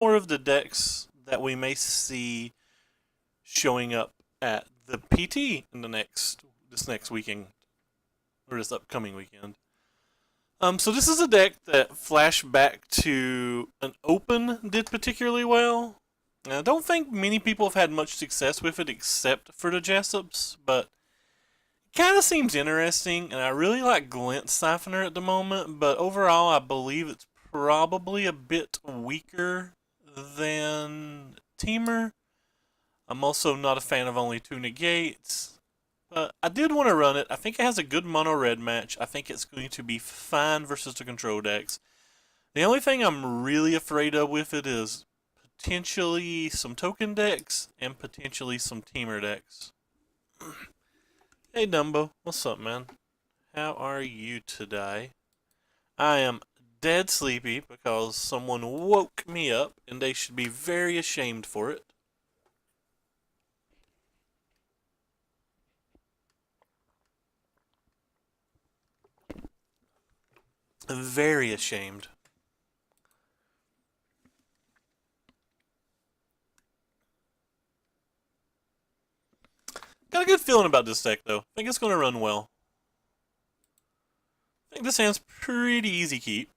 more of the decks that we may see showing up at the PT in this next weekend or this upcoming weekend. So this is a deck that flashback to an open did particularly well. I don't think many people have had much success with it except for the Jessups, but it kind of seems interesting, and I really like Glint Siphoner at the moment, but overall I believe it's probably a bit weaker than Teamer. I'm also not a fan of only two negates. But I did want to run it. I think it has a good mono red match. I think it's going to be fine versus the control decks. The only thing I'm really afraid of with it is potentially some token decks and potentially some teamer decks. Hey Dumbo, what's up, man? How are you today? I am dead sleepy because someone woke me up and they should be very ashamed for it. Very ashamed. Got a good feeling about this deck, though. I think it's going to run well. I think this hand's pretty easy keep.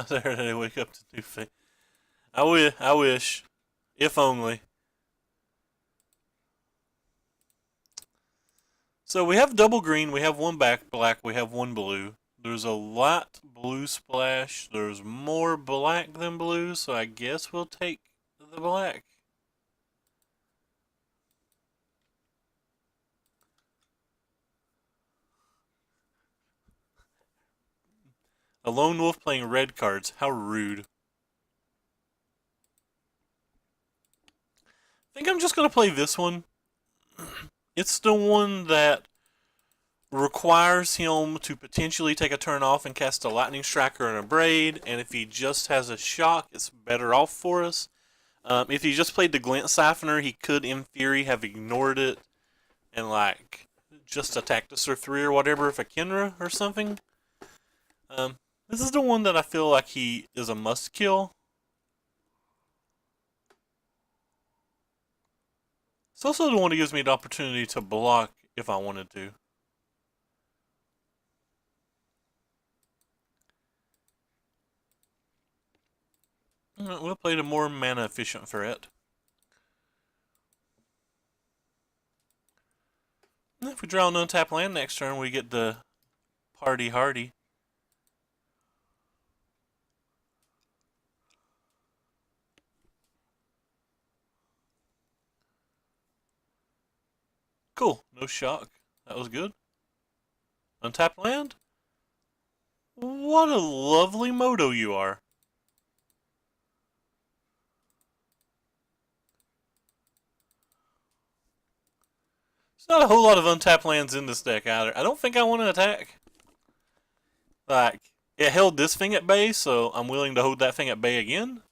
There they wake up to new thing. I wish. If only. So we have double green, we have one back black, we have one blue. There's a lot blue splash. There's more black than blue, so I guess we'll take the black. A lone wolf playing red cards. How rude. I think I'm just going to play this one. It's the one that requires him to potentially take a turn off and cast a lightning strike or an abrade, and if he just has a shock, it's better off for us. If he just played the Glint Siphoner, he could, in theory, have ignored it and like just attacked us or three or whatever with a Kenra or something. This is the one that I feel like he is a must kill. It's also the one that gives me the opportunity to block if I wanted to. We'll play the more mana efficient threat. If we draw an untapped land next turn, we get the Party Hardy. Cool, no shock. That was good. Untapped land? What a lovely moto you are. There's not a whole lot of untapped lands in this deck either. I don't think I want to attack. Like, it held this thing at bay, so I'm willing to hold that thing at bay again.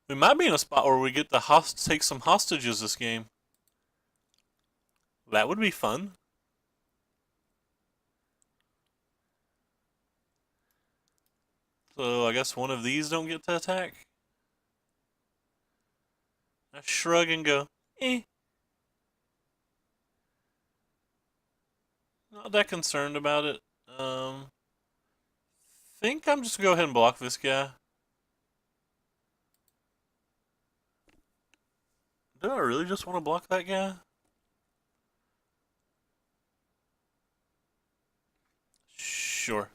We might be in a spot where we get to take some hostages this game. That would be fun. So I guess one of these don't get to attack. I shrug and go, eh. Not that concerned about it. Think I'm just gonna go ahead and block this guy. Do I really just want to block that guy? Sure.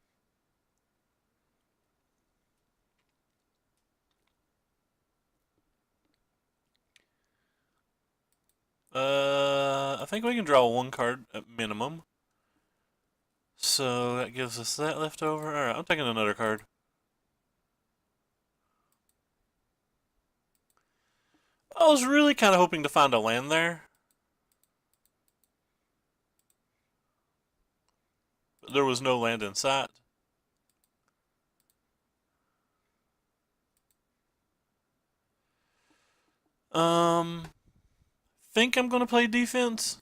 I think we can draw one card at minimum. So that gives us that left over. Alright, I'm taking another card. I was really kind of hoping to find a land there. But there was no land in sight. think I'm going to play defense.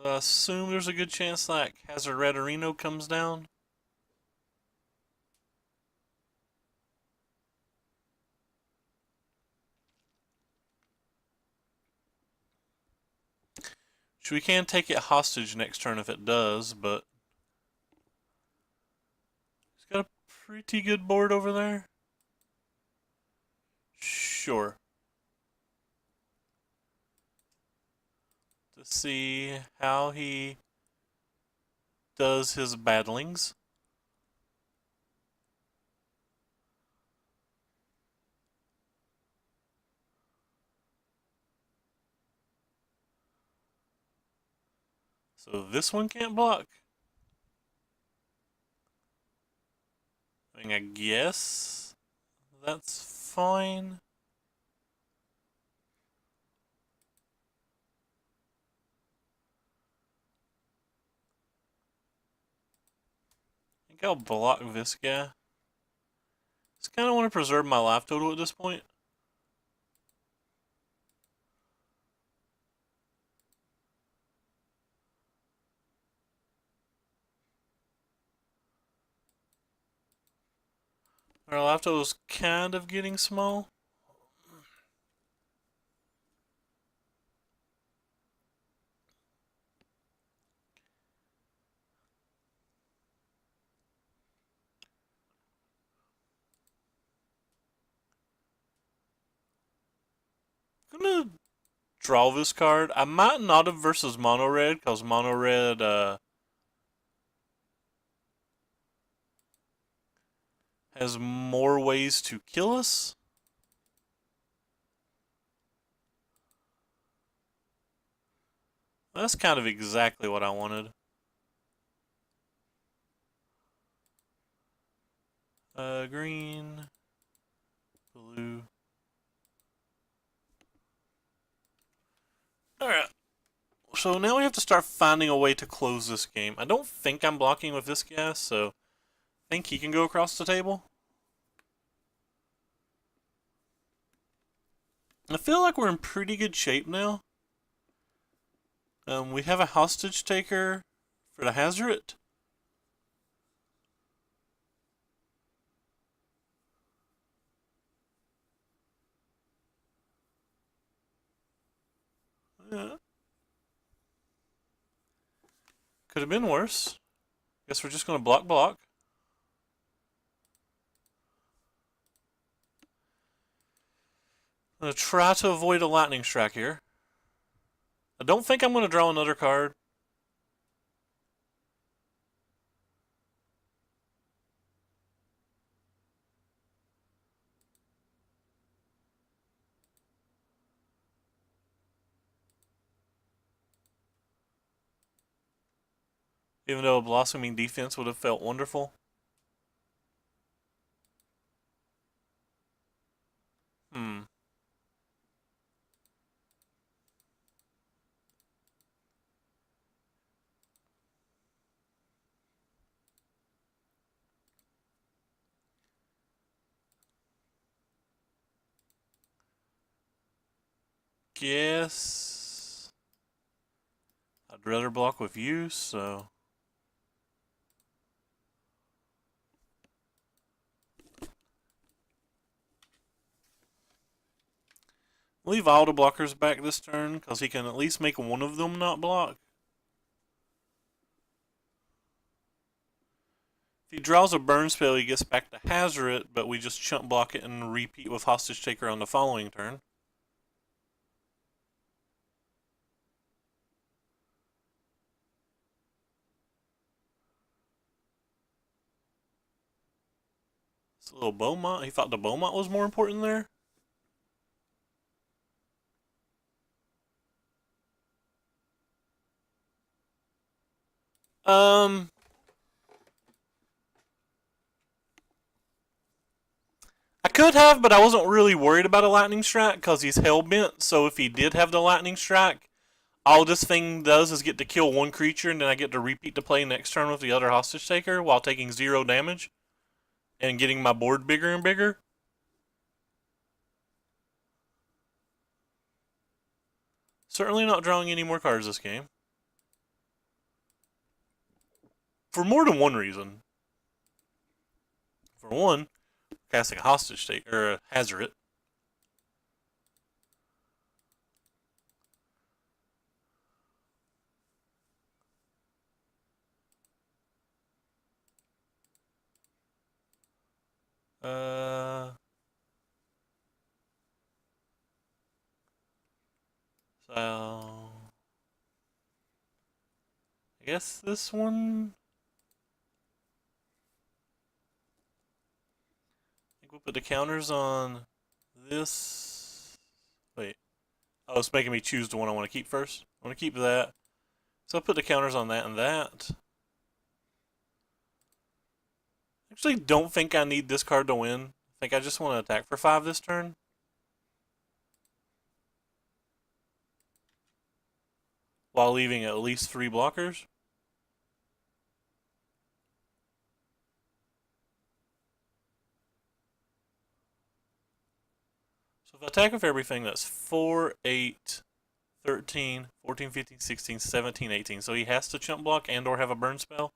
I assume there's a good chance that Hazard comes down. Which we can take it hostage next turn if it does, but he's got a pretty good board over there. Sure. To see how he does his battlings. So this one can't block. I mean, I guess that's fine. I think I'll block this guy. Just kind of want to preserve my life total at this point. Our life total is kind of getting small. I'm gonna draw this card. I might not have versus mono red because mono red has more ways to kill us. That's kind of exactly what I wanted. Green, blue. Alright. So now we have to start finding a way to close this game. I don't think I'm blocking with this guy, so I think he can go across the table. I feel like we're in pretty good shape now. We have a hostage taker for the Hazard. Yeah. Could have been worse. Guess we're just going to block. I'm going to try to avoid a lightning strike here. I don't think I'm going to draw another card. Even though a blossoming defense would have felt wonderful. Guess I'd rather block with you, so leave all the blockers back this turn, because he can at least make one of them not block. If he draws a burn spell, he gets back to Hazard it, but we just chump block it and repeat with Hostage Taker on the following turn. It's a little Beaumont. He thought the Beaumont was more important there. I could have, but I wasn't really worried about a lightning strike because he's hellbent. So if he did have the lightning strike, all this thing does is get to kill one creature, and then I get to repeat the play next turn with the other hostage taker while taking 0 damage. and getting my board bigger and bigger. Certainly not drawing any more cards this game. For more than one reason. For one, casting a hostage state, or a hazard. So I guess this one. I think we'll put the counters on this. Wait. Oh, it's making me choose the one I want to keep first. I want to keep that. So I'll put the counters on that and that. Actually, don't think I need this card to win. I think I just want to attack for 5 this turn. While leaving at least 3 blockers. So if I attack with everything, that's 4, 8, 13, 14, 15, 16, 17, 18. So he has to chump block and or have a burn spell.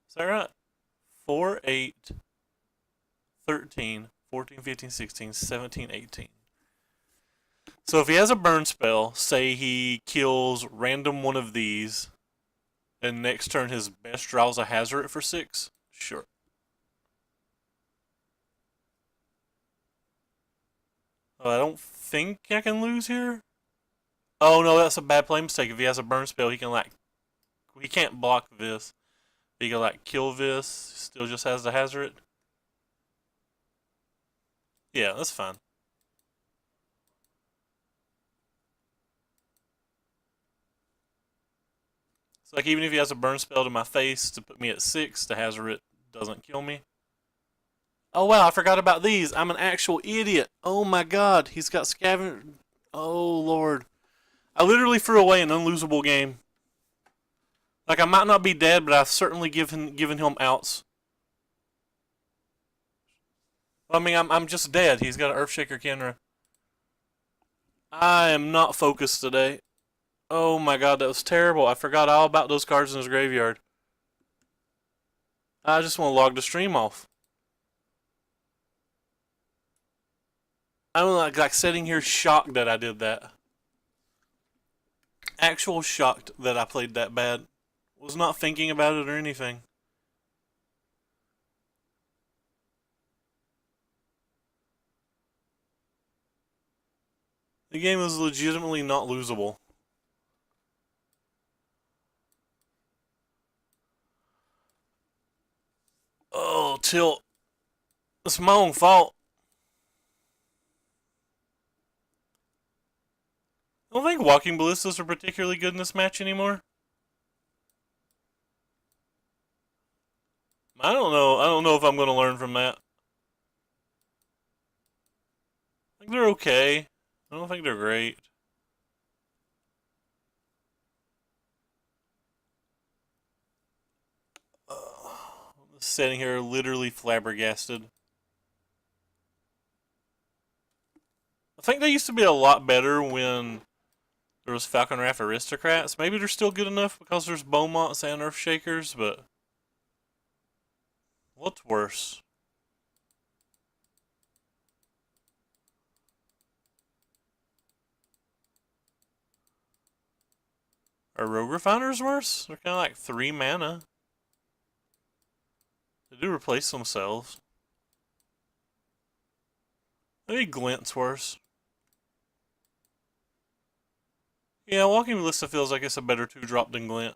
Is that right? 4, 8, 13, 14, 15, 16, 17, 18. So if he has a burn spell, say he kills random one of these, and next turn his best draws a hazard for 6, sure. Oh, I don't think I can lose here. Oh no, that's a bad play mistake. If he has a burn spell, he can't block this. He can kill this. Still just has the hazard. Yeah, that's fine. So even if he has a burn spell to my face to put me at 6, the hazard doesn't kill me. Oh wow, I forgot about these. I'm an actual idiot. Oh my god, he's got scavenger. Oh lord. I literally threw away an unlosable game. I might not be dead, but I've certainly given him outs. I mean, I'm just dead. He's got an Earthshaker Kenra. I am not focused today. Oh my god, that was terrible. I forgot all about those cards in his graveyard. I just want to log the stream off. I'm sitting here shocked that I did that. Actual shocked that I played that bad. Was not thinking about it or anything. The game is legitimately not losable. Oh, tilt. It's my own fault. I don't think walking ballistas are particularly good in this match anymore. I don't know. I don't know if I'm going to learn from that. I think they're okay. I don't think they're great. Sitting here literally flabbergasted. I think they used to be a lot better when there was Falcon Wrath Aristocrats. Maybe they're still good enough because there's Beaumonts and Earthshakers, but what's worse? Are Rogue Refiners worse? They're kind of like 3 mana. They do replace themselves. Maybe Glint's worse. Yeah, Walking Ballista feels like it's a better 2-drop than Glint.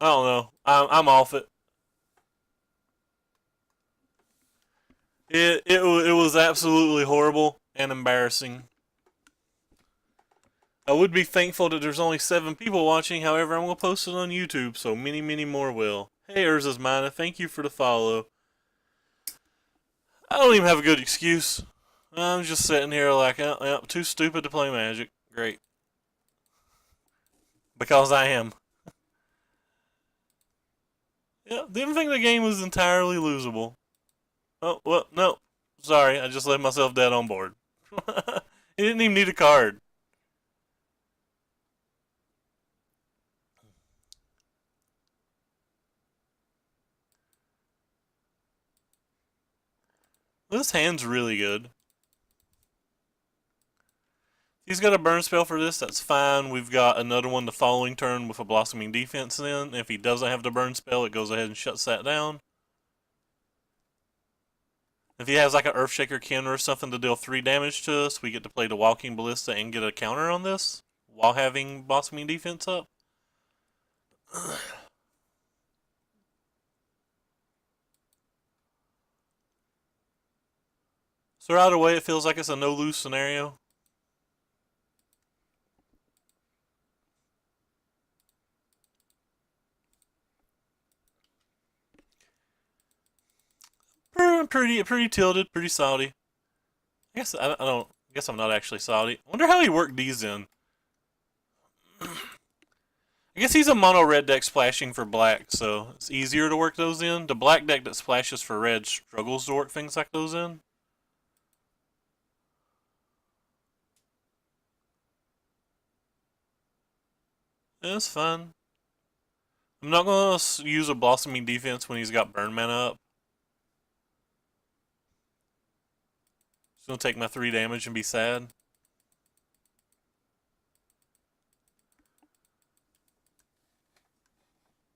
I don't know. I'm off it. It was absolutely horrible and embarrassing. I would be thankful that there's only 7 people watching. However, I'm going to post it on YouTube, so many, many more will. Hey, Urza's Mina, thank you for the follow. I don't even have a good excuse. I'm just sitting here too stupid to play Magic. Great. Because I am. Yeah, didn't think the game was entirely losable. Oh, well, no. Sorry, I just left myself dead on board. He didn't even need a card. This hand's really good. He's got a burn spell for this, that's fine. We've got another one the following turn with a blossoming defense in. If he doesn't have the burn spell, it goes ahead and shuts that down. If he has like an Earthshaker Kin or something to deal 3 damage to us, we get to play the Walking Ballista and get a counter on this while having blossoming defense up. So right away, it feels like it's a no-lose scenario. Pretty tilted, pretty salty. I guess I don't. I guess I'm not actually salty. I wonder how he worked these in. I guess he's a mono red deck splashing for black, so it's easier to work those in. The black deck that splashes for red struggles to work things like those in. Yeah, it's fun. I'm not gonna use a blossoming defense when he's got burn mana up. Just gonna take my 3 damage and be sad.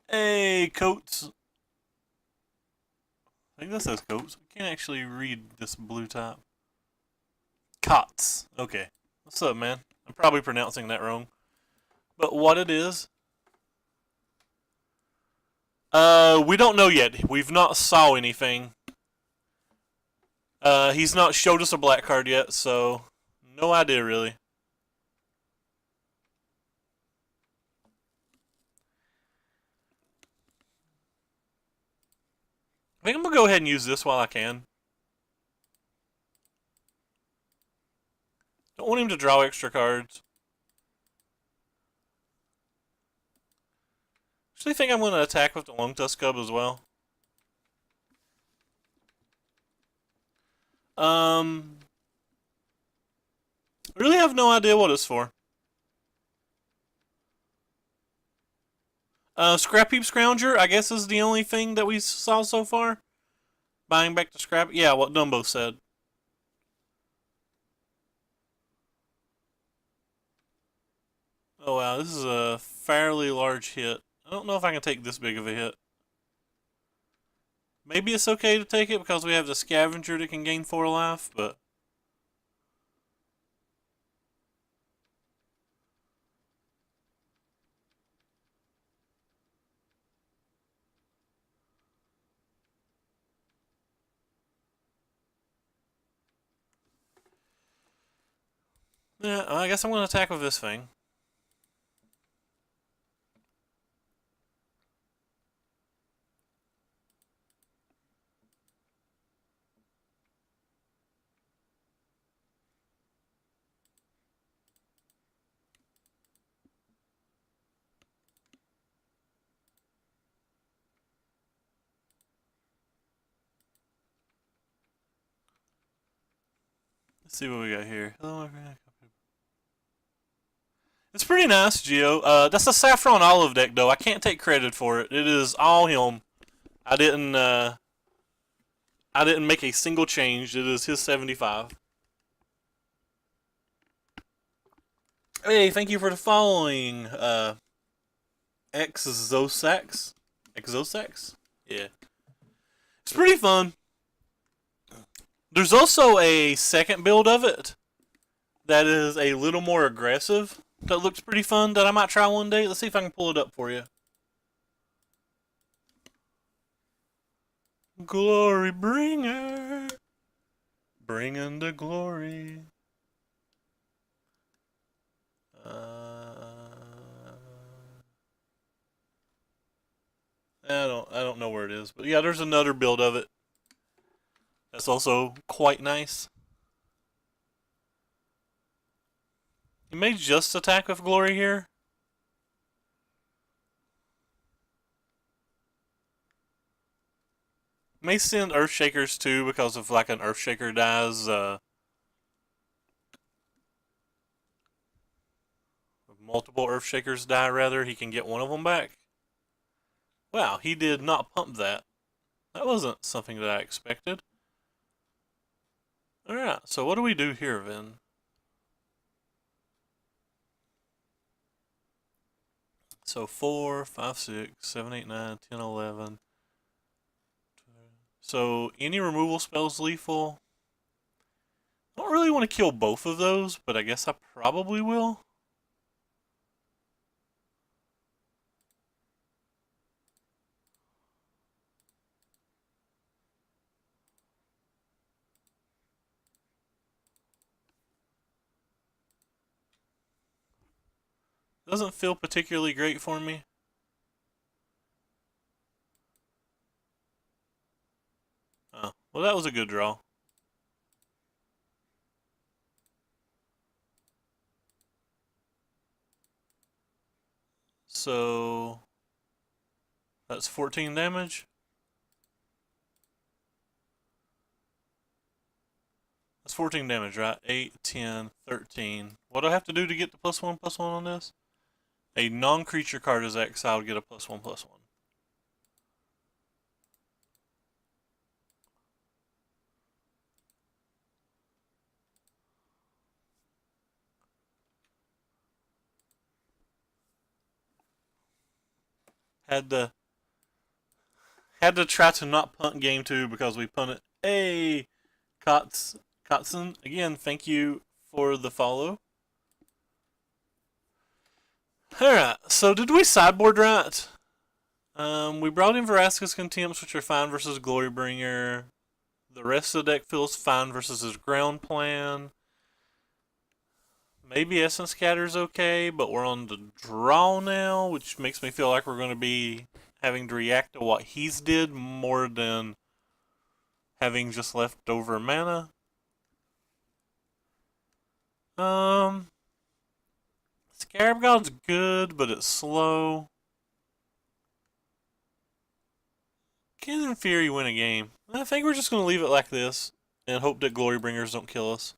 Hey, Coats. I think that says Coats. I can't actually read this blue top. Cots. Okay. What's up, man? I'm probably pronouncing that wrong. But what it is, we don't know yet. We've not saw anything. He's not showed us a black card yet, so no idea really. I think I'm gonna go ahead and use this while I can. Don't want him to draw extra cards. Actually, think I'm gonna attack with the Long Tusk Cub as well. I really have no idea what it's for. Scrap Heap Scrounger, I guess, is the only thing that we saw so far. Buying back the scrap. Yeah, what Dumbo said. Oh wow, this is a fairly large hit. I don't know if I can take this big of a hit. Maybe it's okay to take it because we have the Scavenger that can gain 4 life, but... yeah, I guess I'm going to attack with this thing. Let's see what we got here. Hello, my friend. It's pretty nice, Geo. That's a Saffron Olive deck, though. I can't take credit for it. It is all him. I didn't make a single change. It is his 75. Hey, thank you for the following, Exosax? Exosax? Yeah. It's pretty fun. There's also a second build of it that is a little more aggressive that looks pretty fun that I might try one day. Let's see if I can pull it up for you. Glory bringer. Bringing the glory. I don't know where it is, but yeah, there's another build of it. That's also quite nice. You may just attack with glory here. May send Earthshakers too because if like an Earthshaker dies, if multiple Earthshakers die rather, he can get one of them back. Wow, he did not pump that. That wasn't something that I expected. Alright, so what do we do here then? So 4, 5, 6, 7, 8, 9, 10, 11. So any removal spells lethal? I don't really want to kill both of those, but I guess I probably will. Doesn't feel particularly great for me. Oh, well that was a good draw. So that's 14 damage. That's 14 damage, right? 8, 10, 13. What do I have to do to get the +1/+1 on this? A non-creature card is exiled, get a +1/+1. Had to try to not punt game 2 because we punted. Hey, Kotson, again, thank you for the follow. Alright, so did we sideboard right? We brought in Vraska's Contempts, which are fine versus Glorybringer. The rest of the deck feels fine versus his ground plan. Maybe Essence Scatter's okay, but we're on the draw now, which makes me feel like we're going to be having to react to what he's did more than having just leftover mana. Scarab God's good, but it's slow. Can in theory win a game. I think we're just going to leave it like this and hope that Glorybringers don't kill us.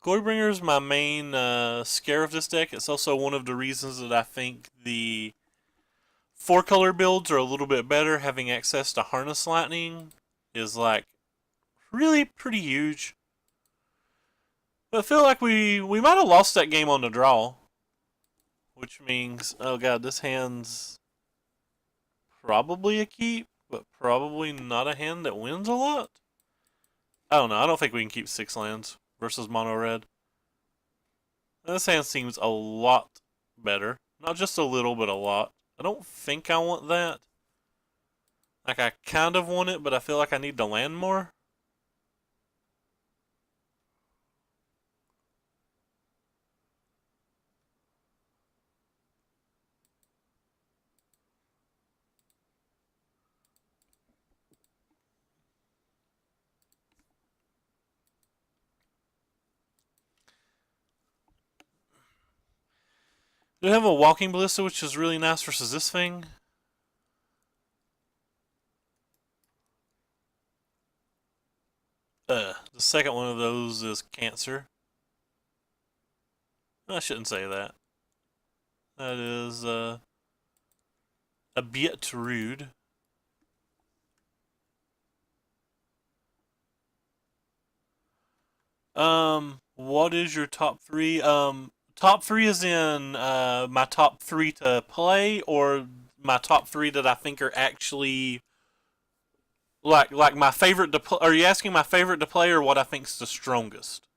Glorybringer is my main scare of this deck. It's also one of the reasons that I think the 4-color builds are a little bit better. Having access to Harness Lightning is like really pretty huge. But I feel like we might have lost that game on the draw. Which means, oh god, this hand's probably a keep, but probably not a hand that wins a lot. I don't know. I don't think we can keep 6 lands versus mono red. This hand seems a lot better. Not just a little, but a lot. I don't think I want that. Like, I kind of want it, but I feel like I need to land more. Do have a Walking Ballista, which is really nice versus this thing. The second one of those is Cancer. I shouldn't say that. That is a bit rude. What is your top 3? Top 3 is in my top 3 to play, or my top 3 that I think are actually like my favorite to play. Are you asking my favorite to play or what I think's the strongest?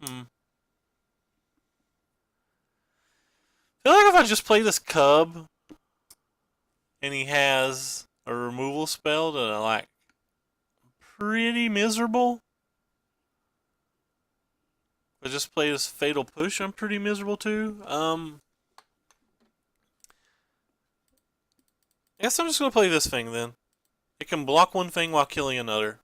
Hmm. I feel like if I just play this Cub and he has a removal spell that I like, pretty miserable. If I just play this Fatal Push, I'm pretty miserable too. I guess I'm just gonna play this thing then. It can block one thing while killing another.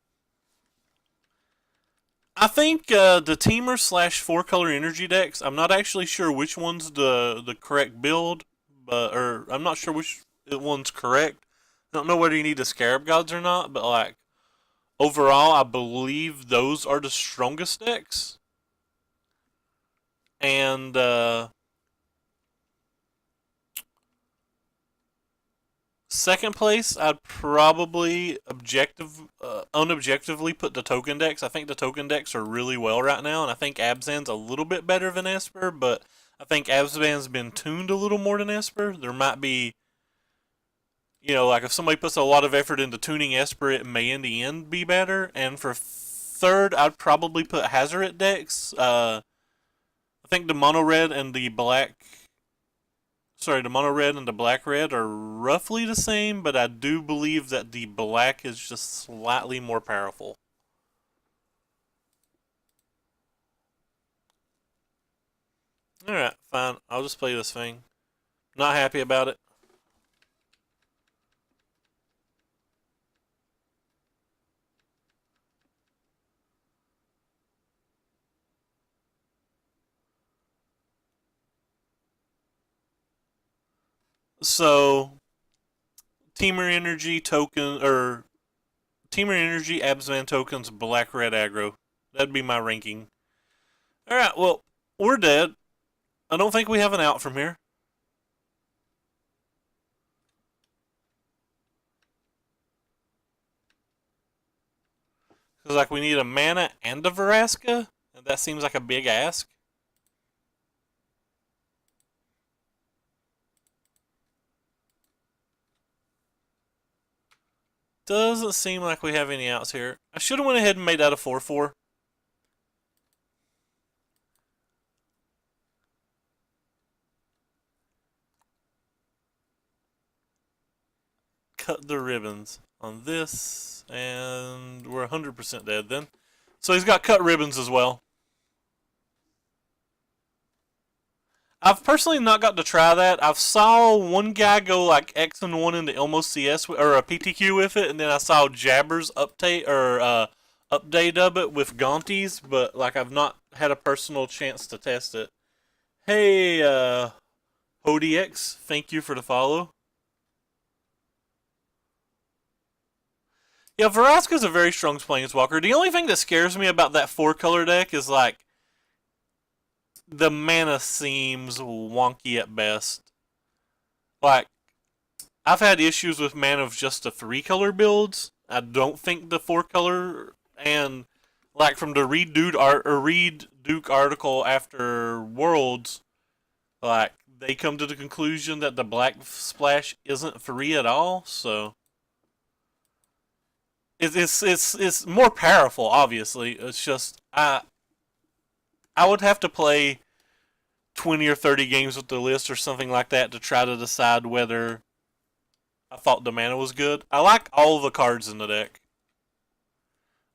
I think the teamer slash 4 color energy decks. I'm not actually sure which one's the correct build, but or I'm not sure which one's correct. I don't know whether you need the Scarab Gods or not, but like overall, I believe those are the strongest decks. And second place, I'd probably unobjectively put the token decks. I think the token decks are really well right now, and I think Abzan's a little bit better than Esper, but I think Abzan's been tuned a little more than Esper. There might be, like if somebody puts a lot of effort into tuning Esper, it may in the end be better. And for third, I'd probably put Hazoret decks. I think the mono red and the the mono red and the black red are roughly the same, but I do believe that the black is just slightly more powerful. Alright, fine. I'll just play this thing. Not happy about it. So, Teamer Energy token, or Teamer Energy, Absman tokens, black red aggro. That'd be my ranking. Alright, well, we're dead. I don't think we have an out from here. Because, like, we need a mana and a Veraska, and that seems like a big ask. Doesn't seem like we have any outs here. I should have went ahead and made that a 4-4. Cut the ribbons on this, and we're 100% dead then. So he's got cut ribbons as well. I've personally not got to try that. I've saw one guy go like X and 1 in the Elmo CS or a PTQ with it, and then I saw Jabbers update dub it with Gaunties, but like I've not had a personal chance to test it. Hey, HODX, thank you for the follow. Yeah, Vraska's a very strong planeswalker. The only thing that scares me about that 4-color deck is like the mana seems wonky at best. Like, I've had issues with mana of just the 3-color builds. I don't think the 4-color, and like from the Reed Duke article after Worlds, like they come to the conclusion that the black splash isn't free at all. So it's more powerful. Obviously, it's just I would have to play 20 or 30 games with the list or something like that to try to decide whether I thought the mana was good. I like all the cards in the deck.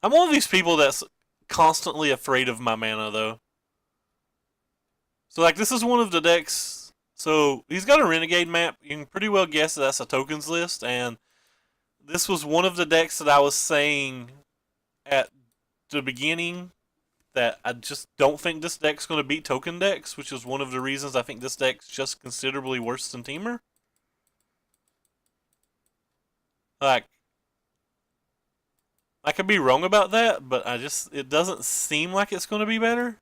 I'm one of these people that's constantly afraid of my mana, though. So, like, this is one of the decks. So, he's got a Renegade map. You can pretty well guess that that's a tokens list. And this was one of the decks that I was saying at the beginning that I just don't think this deck's going to beat token decks, which is one of the reasons I think this deck's just considerably worse than Teamer. Like, I could be wrong about that, but it doesn't seem like it's going to be better.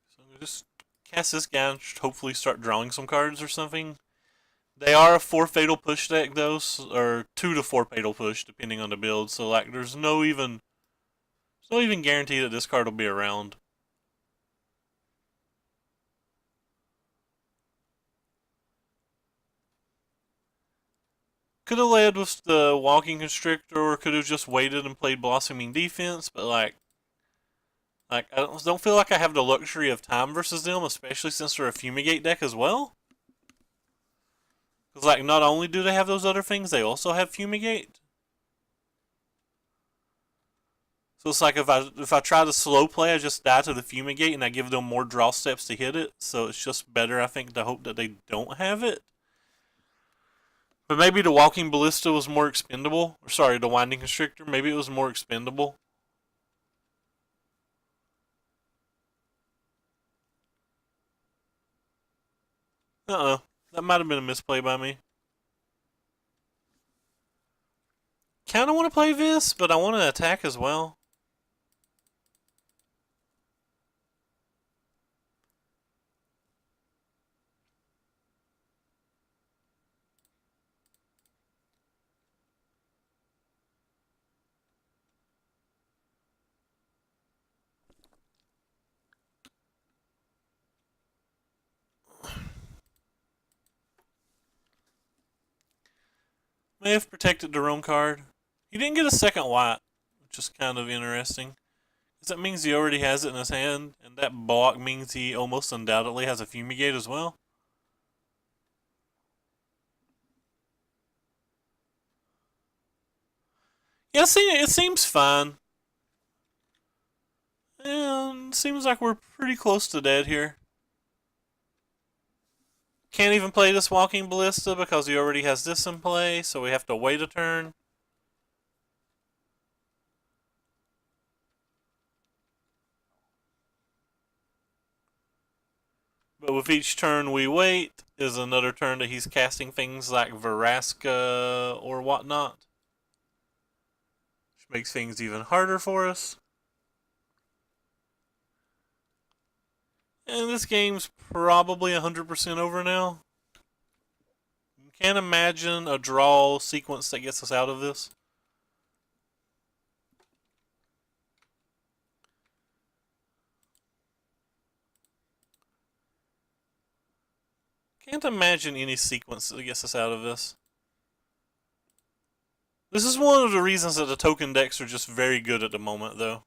So I'm going to just cast this guy and hopefully start drawing some cards or something. They are a 4 fatal push deck though, or 2 to 4 fatal push depending on the build. So like, there's no even guarantee that this card will be around. Could have led with the Walking Constrictor, or could have just waited and played Blossoming Defense. But like I don't feel like I have the luxury of time versus them, especially since they're a Fumigate deck as well. Because, like, not only do they have those other things, they also have Fumigate. So it's like if I try to slow play, I just die to the Fumigate and I give them more draw steps to hit it. So it's just better, I think, to hope that they don't have it. But maybe the walking ballista was more expendable. Or sorry, the winding constrictor. Maybe it was more expendable. That might have been a misplay by me. Kinda want to play this, but I want to attack as well. May have protected the wrong card. He didn't get a second white, which is kind of interesting. Because that means he already has it in his hand, and that block means he almost undoubtedly has a Fumigate as well. Yeah, see, it seems fine. And seems like we're pretty close to dead here. Can't even play this walking ballista because he already has this in play, so we have to wait a turn. But with each turn we wait is another turn that he's casting things like Veraska or whatnot. Which makes things even harder for us. And this game's probably 100% over now. Can't imagine a draw sequence that gets us out of this. Can't imagine any sequence that gets us out of this. This is one of the reasons that the token decks are just very good at the moment, though.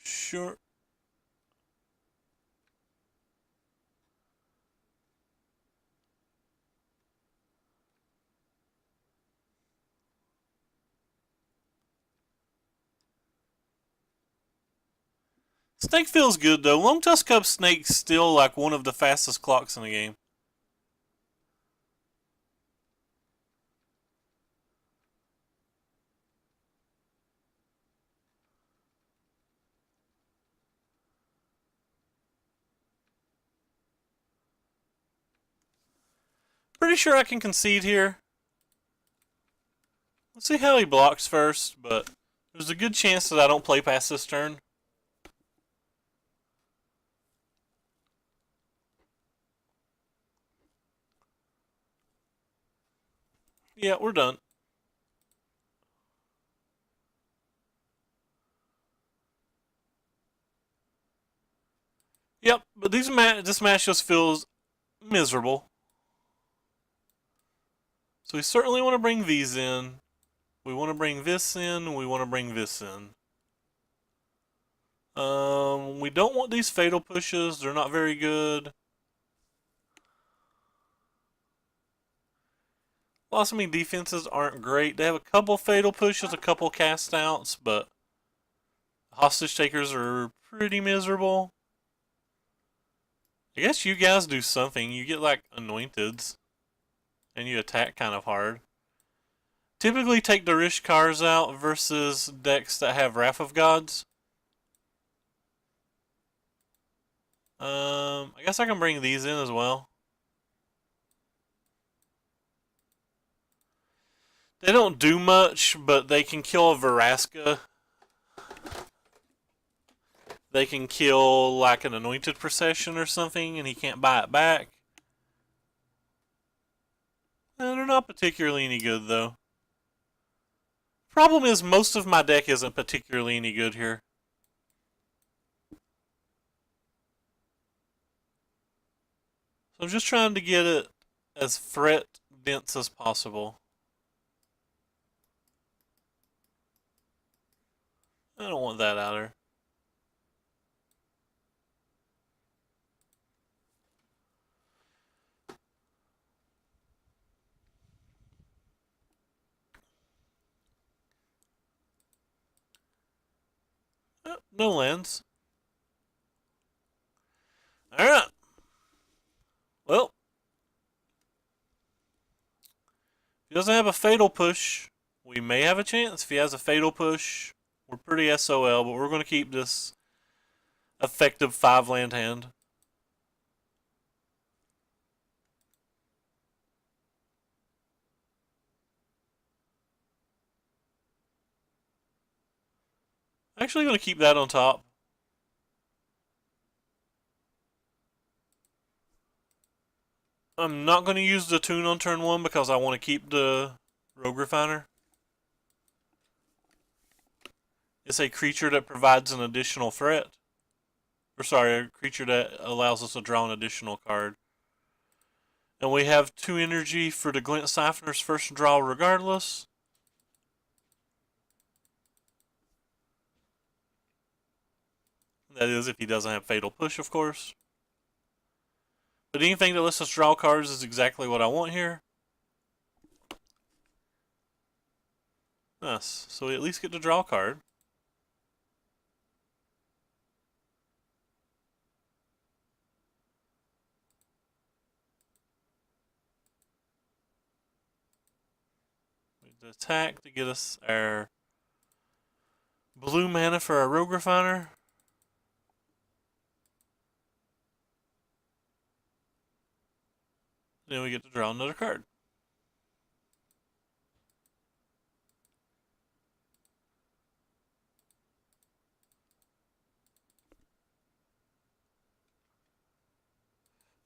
Sure. Snake feels good though. Long Tusk Cub Snake's still like one of the fastest clocks in the game. Pretty sure I can concede here. Let's see how he blocks first, but there's a good chance that I don't play past this turn. Yeah, we're done. Yep, but this match just feels miserable. So we certainly want to bring these in. We want to bring this in. We want to bring this in. We don't want these fatal pushes. They're not very good. Blossoming defenses aren't great. They have a couple fatal pushes, a couple cast outs, but hostage takers are pretty miserable. I guess you guys do something. You get like anointeds, and you attack kind of hard. Typically take the Rish cars out versus decks that have Wrath of Gods. I guess I can bring these in as well. They don't do much, but they can kill a Veraska. They can kill like an Anointed Procession or something, and he can't buy it back. They're not particularly any good, though. Problem is, most of my deck isn't particularly any good here. So I'm just trying to get it as threat dense as possible. I don't want that out there. No lands. Alright. Well, if he doesn't have a fatal push, we may have a chance. If he has a fatal push, we're pretty SOL, but we're going to keep this effective 5 land hand. Actually going to keep that on top. I'm not going to use the tune on turn 1 because I want to keep the Rogue Refiner. It's a creature that provides an additional threat. Or sorry, a creature that allows us to draw an additional card. And we have 2 energy for the Glint Siphoner's first draw regardless. That is if he doesn't have Fatal Push, of course. But anything that lets us draw cards is exactly what I want here. Nice. So we at least get to draw a card. We have to attack to get us our blue mana for our Rogue Refiner. Then we get to draw another card.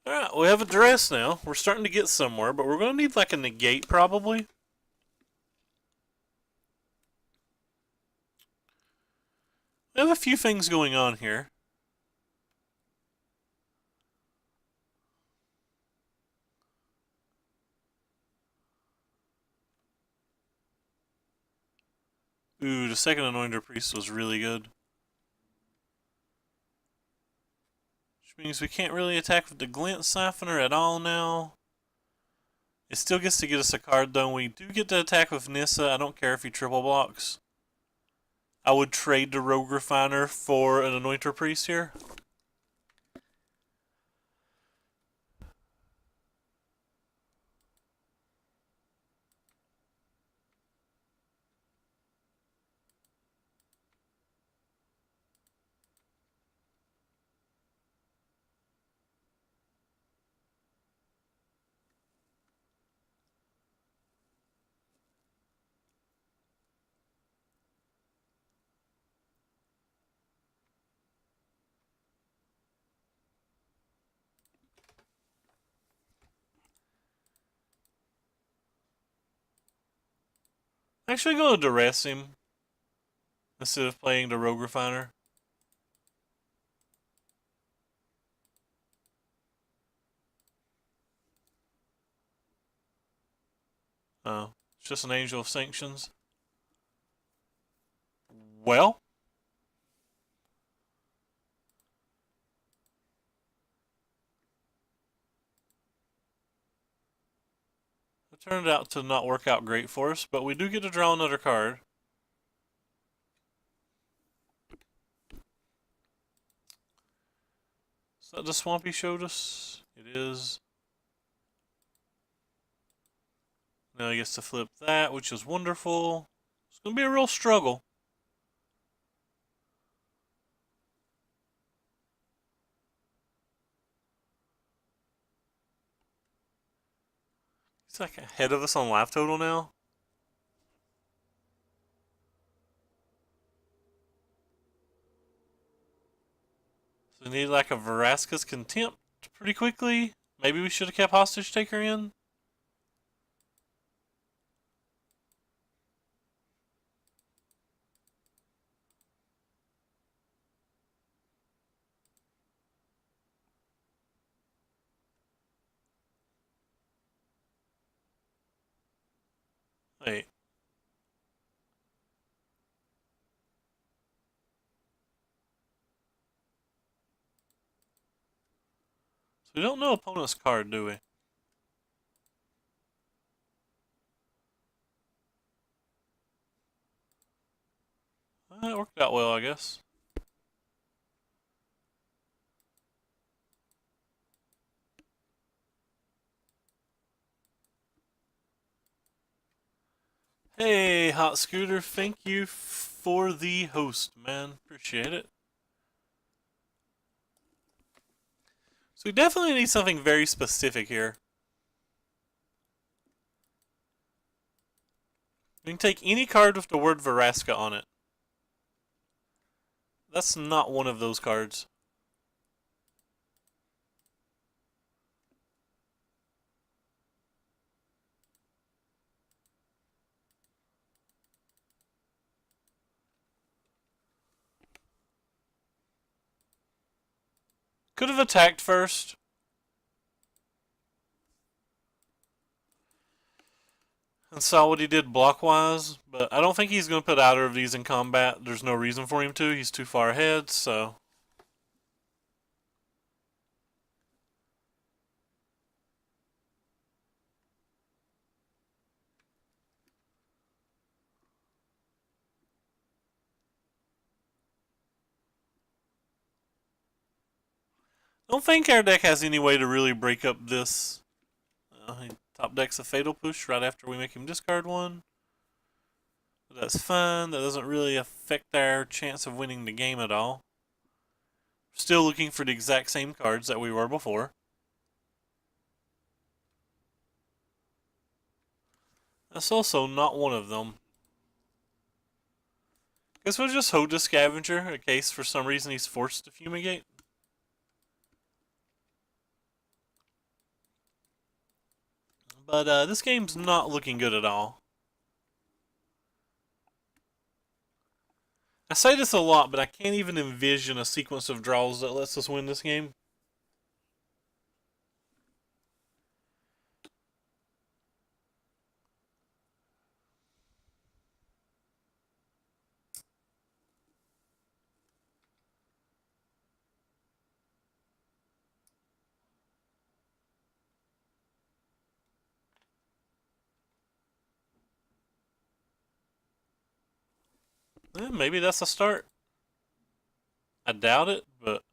Alright, we have a dress now. We're starting to get somewhere, but we're going to need like a negate probably. We have a few things going on here. Ooh, the second Anointer Priest was really good. Which means we can't really attack with the Glint Siphoner at all now. It still gets to get us a card though. We do get to attack with Nissa. I don't care if he triple blocks. I would trade the Rogue Refiner for an Anointer Priest here. Actually, going to duress him instead of playing the Rogue Refiner. Oh, it's just an Angel of Sanctions. Well, it turned out to not work out great for us, but we do get to draw another card. Is that the swamp he showed us? It is. Now he gets to flip that, which is wonderful. It's going to be a real struggle. He's like ahead of us on life total now. So we need like a Veraska's Contempt pretty quickly. Maybe we should have kept Hostage Taker in. Wait. So we don't know opponent's card, do we? That worked out well, I guess. Hey, Hot Scooter, thank you for the host, man. Appreciate it. So we definitely need something very specific here. We can take any card with the word Veraska on it. That's not one of those cards. Could have attacked first. And saw what he did block-wise, but I don't think he's going to put either of these in combat. There's no reason for him to. He's too far ahead, so... I don't think our deck has any way to really break up this. He top decks a Fatal Push right after we make him discard one. But that's fine. That doesn't really affect our chance of winning the game at all. Still looking for the exact same cards that we were before. That's also not one of them. Guess we'll just hold the Scavenger in case for some reason he's forced to fumigate. But this game's not looking good at all. I say this a lot, but I can't even envision a sequence of draws that lets us win this game. Maybe that's a start. I doubt it, but...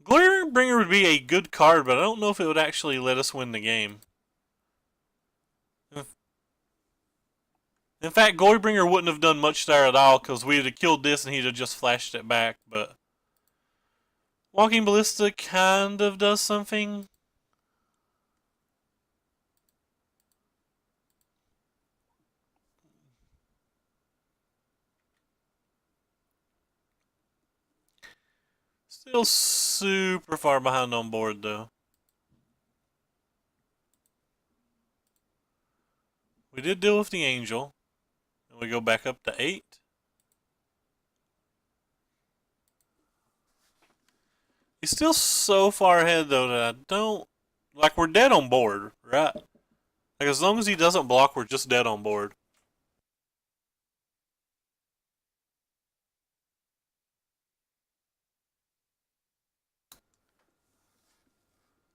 Glorybringer would be a good card, but I don't know if it would actually let us win the game. In fact, Glorybringer wouldn't have done much there at all, because we'd have killed this and he'd have just flashed it back, but... Walking Ballista kind of does something. Still super far behind on board, though. We did deal with the Angel. And we go back up to 8. He's still so far ahead, though, that I don't... Like, we're dead on board, right? Like, as long as he doesn't block, we're just dead on board.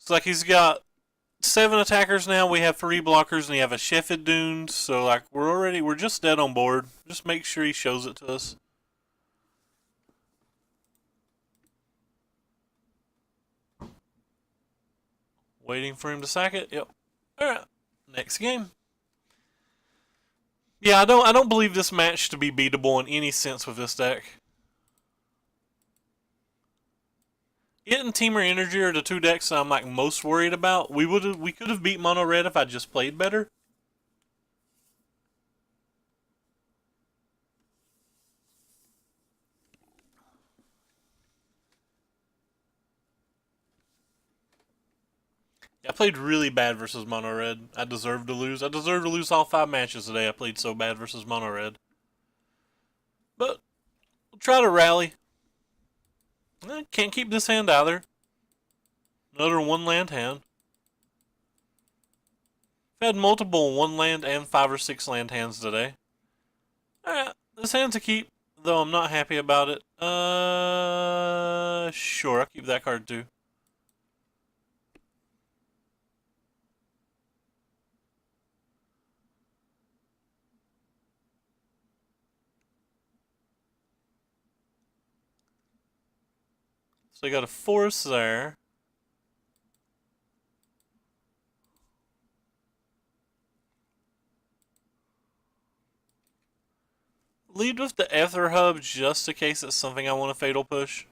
It's like he's got 7 attackers now, we have 3 blockers, and we have a Sheffid Dunes, so, like, we're just dead on board. Just make sure he shows it to us. Waiting for him to sack it. Yep. Alright. Next game. Yeah, I don't believe this match to be beatable in any sense with this deck. It and Teamer Energy are the 2 decks that I'm like most worried about. We could have beat Mono Red if I just played better. I played really bad versus Mono Red. I deserve to lose. I deserve to lose all 5 matches today. I played so bad versus Mono Red. But we'll try to rally. Can't keep this hand either. Another 1 land hand. I've had multiple 1 land and 5 or 6 land hands today. Alright, this hand's a keep, though I'm not happy about it. Sure, I'll keep that card too. So I got a force there. Lead with the Ether Hub just in case it's something I want to Fatal Push.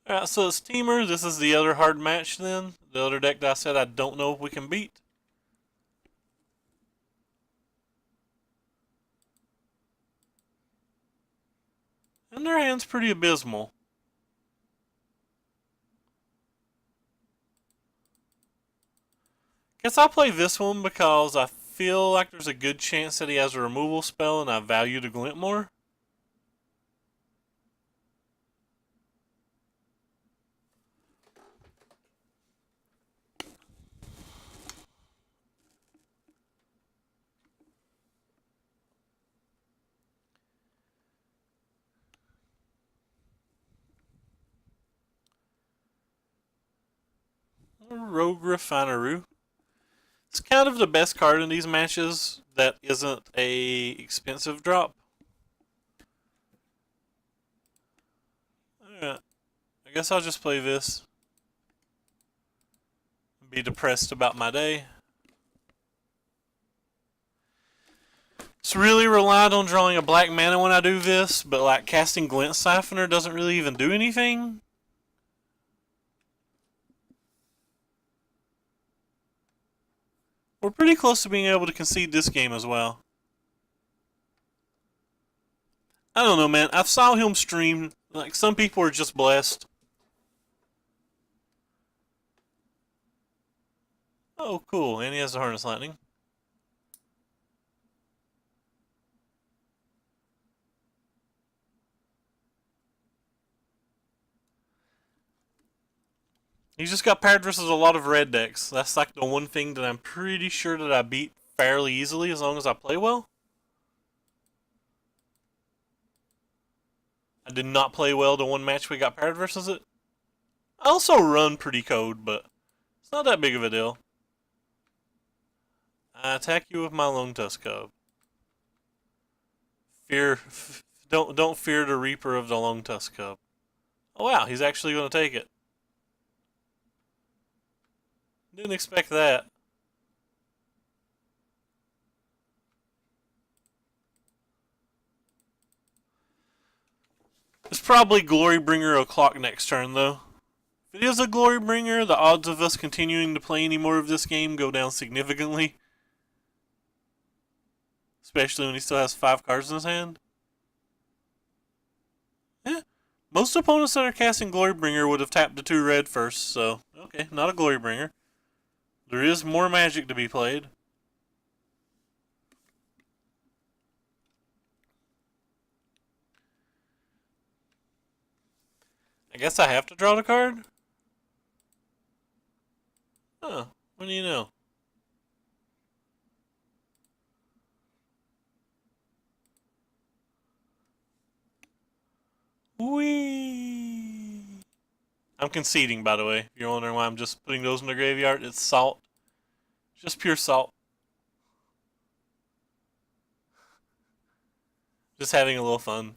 Alright, so it's Teamer. This is the other hard match then. The other deck that I said I don't know if we can beat. And their hand's pretty abysmal. Guess I'll play this one because I feel like there's a good chance that he has a removal spell and I value the glint more. Rogue Refinery. It's kind of the best card in these matches that isn't a expensive drop. Alright, I guess I'll just play this. Be depressed about my day. It's really relied on drawing a black mana when I do this, but like casting Glint Siphoner doesn't really even do anything. We're pretty close to being able to concede this game as well. I don't know, man. I saw him stream. Like, some people are just blessed. Oh, cool. And he has the Harness Lightning. He's just got paired versus a lot of red decks. That's like the one thing that I'm pretty sure that I beat fairly easily as long as I play well. I did not play well the one match we got paired versus it. I also run pretty code, but it's not that big of a deal. I attack you with my Lone Tusk Cub. Don't fear the Reaper of the Lone Tusk Cub. Oh wow, he's actually going to take it. Didn't expect that. It's probably Glorybringer o'clock next turn, though. If it is a Glorybringer, the odds of us continuing to play any more of this game go down significantly. Especially when he still has 5 cards in his hand. Yeah. Most opponents that are casting Glorybringer would have tapped the 2 red first, so okay, not a Glorybringer. There is more Magic to be played. I guess I have to draw the card? Oh, what do you know? Whee! I'm conceding, by the way. If you're wondering why I'm just putting those in the graveyard, it's salt. Just pure salt. Just having a little fun.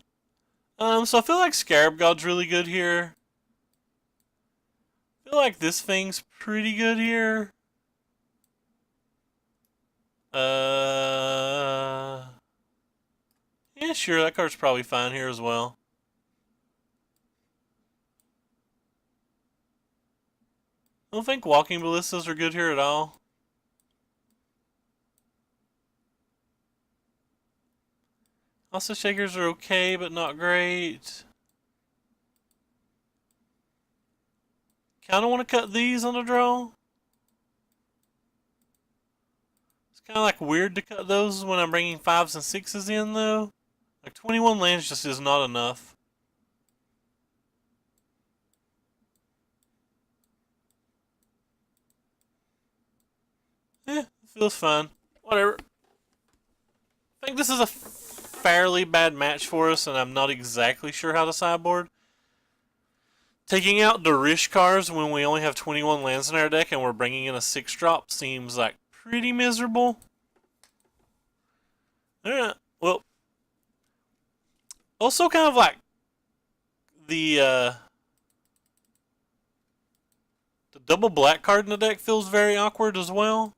So I feel like Scarab God's really good here. I feel like this thing's pretty good here. Yeah, sure, that card's probably fine here as well. I don't think Walking Ballistas are good here at all. Also, Shakers are okay, but not great. Kinda want to cut these on the draw. It's kind of like weird to cut those when I'm bringing 5s and 6s in, though. Like 21 lands just is not enough. Eh, it feels fine. Whatever. I think this is a fairly bad match for us, and I'm not exactly sure how to sideboard. Taking out the Rish cars when we only have 21 lands in our deck and we're bringing in a 6-drop seems like pretty miserable. Alright, well, also kind of like the double black card in the deck feels very awkward as well.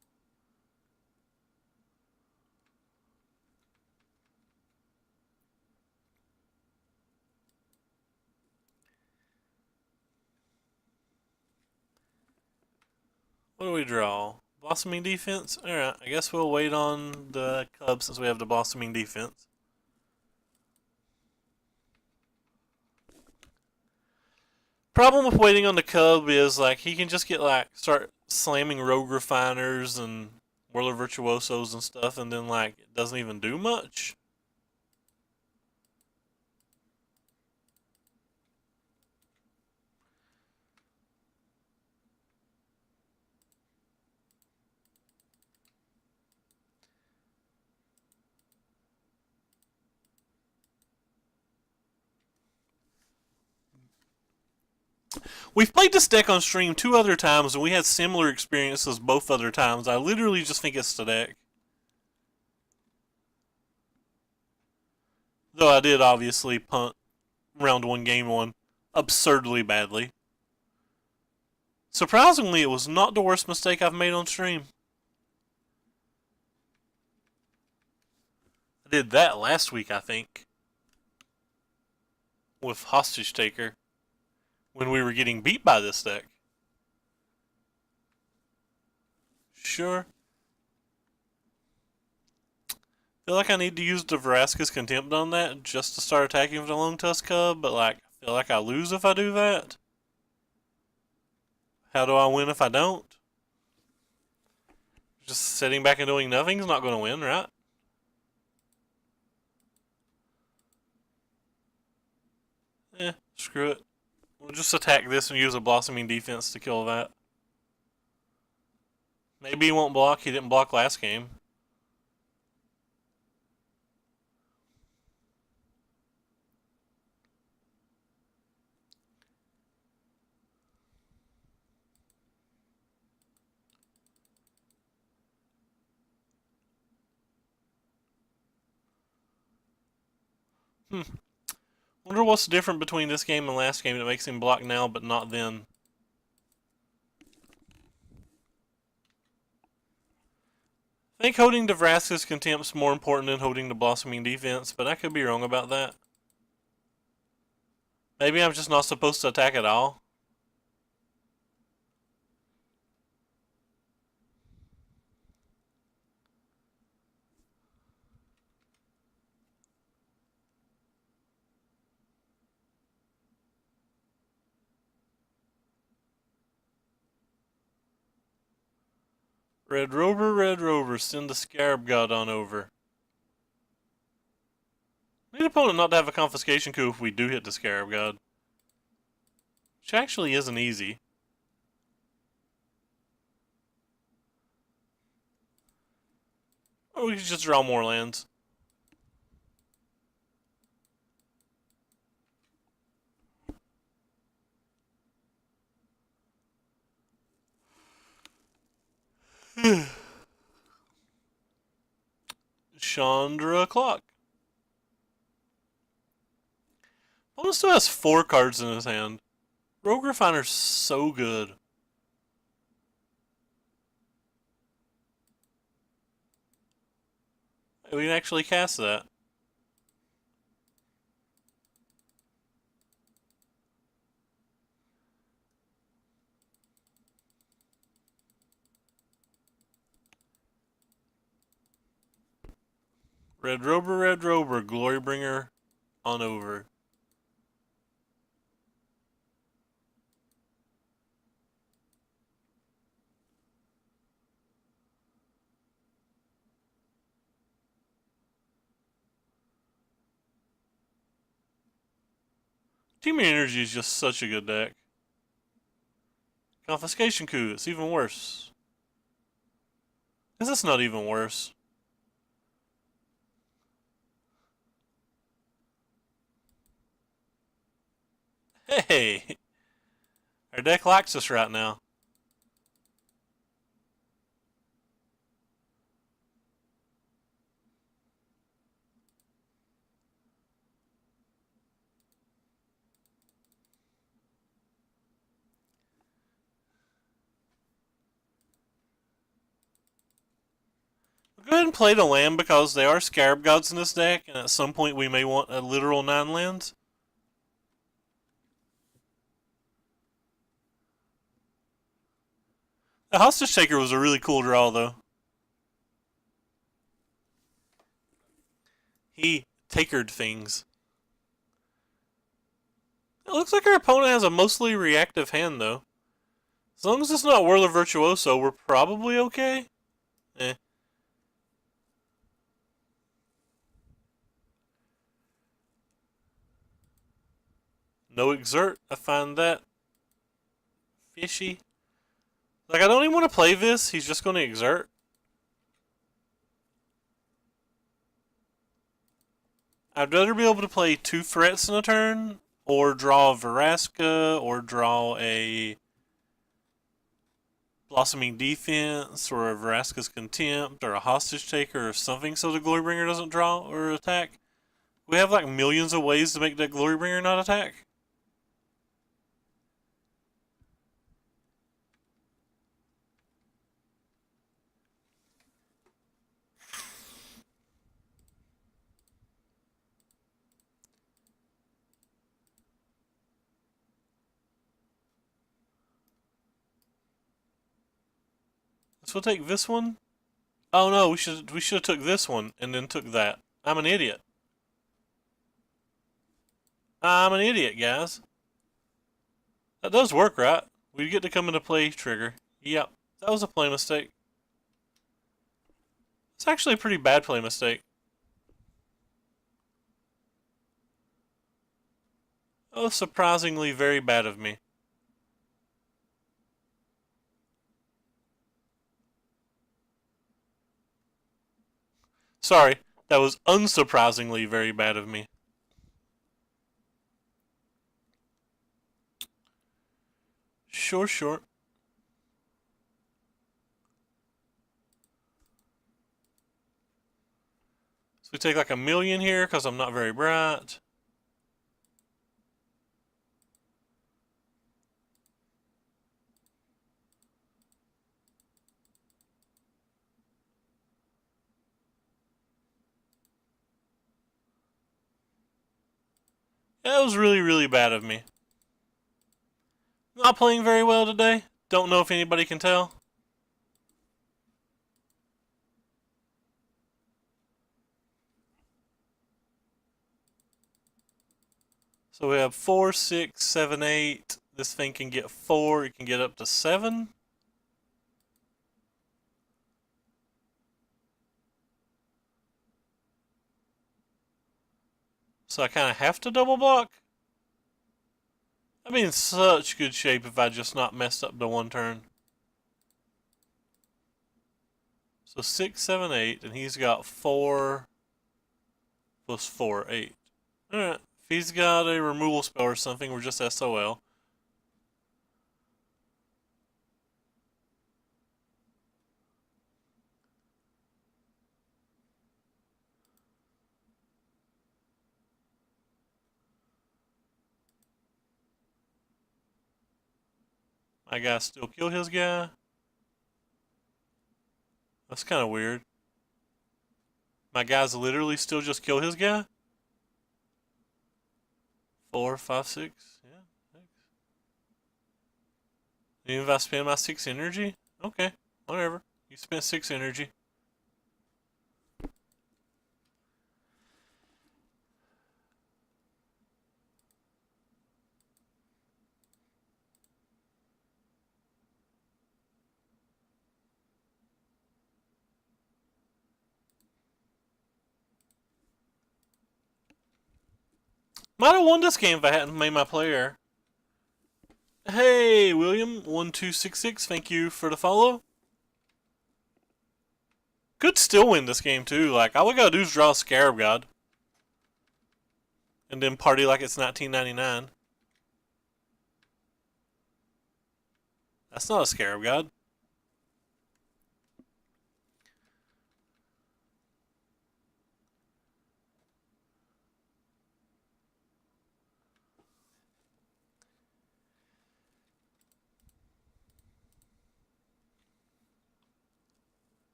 What do we draw? Blossoming Defense? Alright, I guess we'll wait on the Cubs since we have the Blossoming Defense. Problem with waiting on the Cub is like he can just get like start slamming Rogue Refiners and Whirler Virtuosos and stuff, and then like it doesn't even do much. We've played this deck on stream 2 other times, and we had similar experiences both other times. I literally just think it's the deck. Though I did obviously punt round 1, game 1 absurdly badly. Surprisingly, it was not the worst mistake I've made on stream. I did that last week, I think, with Hostage Taker, when we were getting beat by this deck. Sure. Feel like I need to use the Vraska's Contempt on that just to start attacking with the Lone Tusk Cub, but like I feel like I lose if I do that. How do I win if I don't? Just sitting back and doing nothing is not going to win, right? Screw it. We'll just attack this and use a Blossoming Defense to kill that. Maybe he won't block. He didn't block last game. Wonder what's different between this game and last game that makes him block now but not then. I think holding Vraska's Contempt's more important than holding the Blossoming Defense, but I could be wrong about that. Maybe I'm just not supposed to attack at all. Red Rover, send the Scarab God on over. Need opponent not to have a confiscation coup if we do hit the Scarab God. Which actually isn't easy. Or we could just draw more lands. Chandra Clock. Opponent still has 4 cards in his hand. Rogue Refiner's so good. We can actually cast that. Red Rover, Glorybringer on over. Team Energy is just such a good deck. Confiscation Coup, it's even worse. Is this not even worse? Hey, our deck likes us right now. Go ahead and play the land because they are Scarab Gods in this deck, and at some point we may want a literal 9 lands. The Hostage Taker was a really cool draw, though. He takered things. It looks like our opponent has a mostly reactive hand, though. As long as it's not Whirler Virtuoso, we're probably okay. Eh. No Exert. I find that fishy. Like, I don't even want to play this. He's just going to Exert. I'd rather be able to play 2 threats in a turn, or draw a Veraska, or draw a Blossoming Defense, or a Veraska's Contempt, or a Hostage Taker, or something so the Glorybringer doesn't draw or attack. We have like millions of ways to make that Glorybringer not attack. So we'll take this one. Oh no, we should have took this one and then took that. I'm an idiot. I'm an idiot, guys. That does work, right? We get to come into play trigger. Yep, that was a play mistake. It's actually a pretty bad play mistake. Oh, surprisingly very bad of me. Sorry, that was unsurprisingly very bad of me. Sure. So we take like 1,000,000 here because I'm not very bright. That was really, really bad of me. Not playing very well today. Don't know if anybody can tell. So we have 4, 6, 7, 8. This thing can get 4. It can get up to 7. So I kind of have to double block. I'd be in such good shape if I just not messed up the one turn. So 6, 7, 8, and he's got 4 plus 4, 8. Alright, if he's got a removal spell or something, we're just SOL. My guy still killed his guy. That's kind of weird. My guys literally still just kill his guy? 4, 5, 6. Yeah, 6. Even if I spend my 6 energy? Okay, whatever. You spent 6 energy. Might have won this game if I hadn't made my player. Hey, William1266, thank you for the follow. Could still win this game too. Like, all we gotta do is draw a Scarab God. And then party like it's 1999. That's not a scarab god.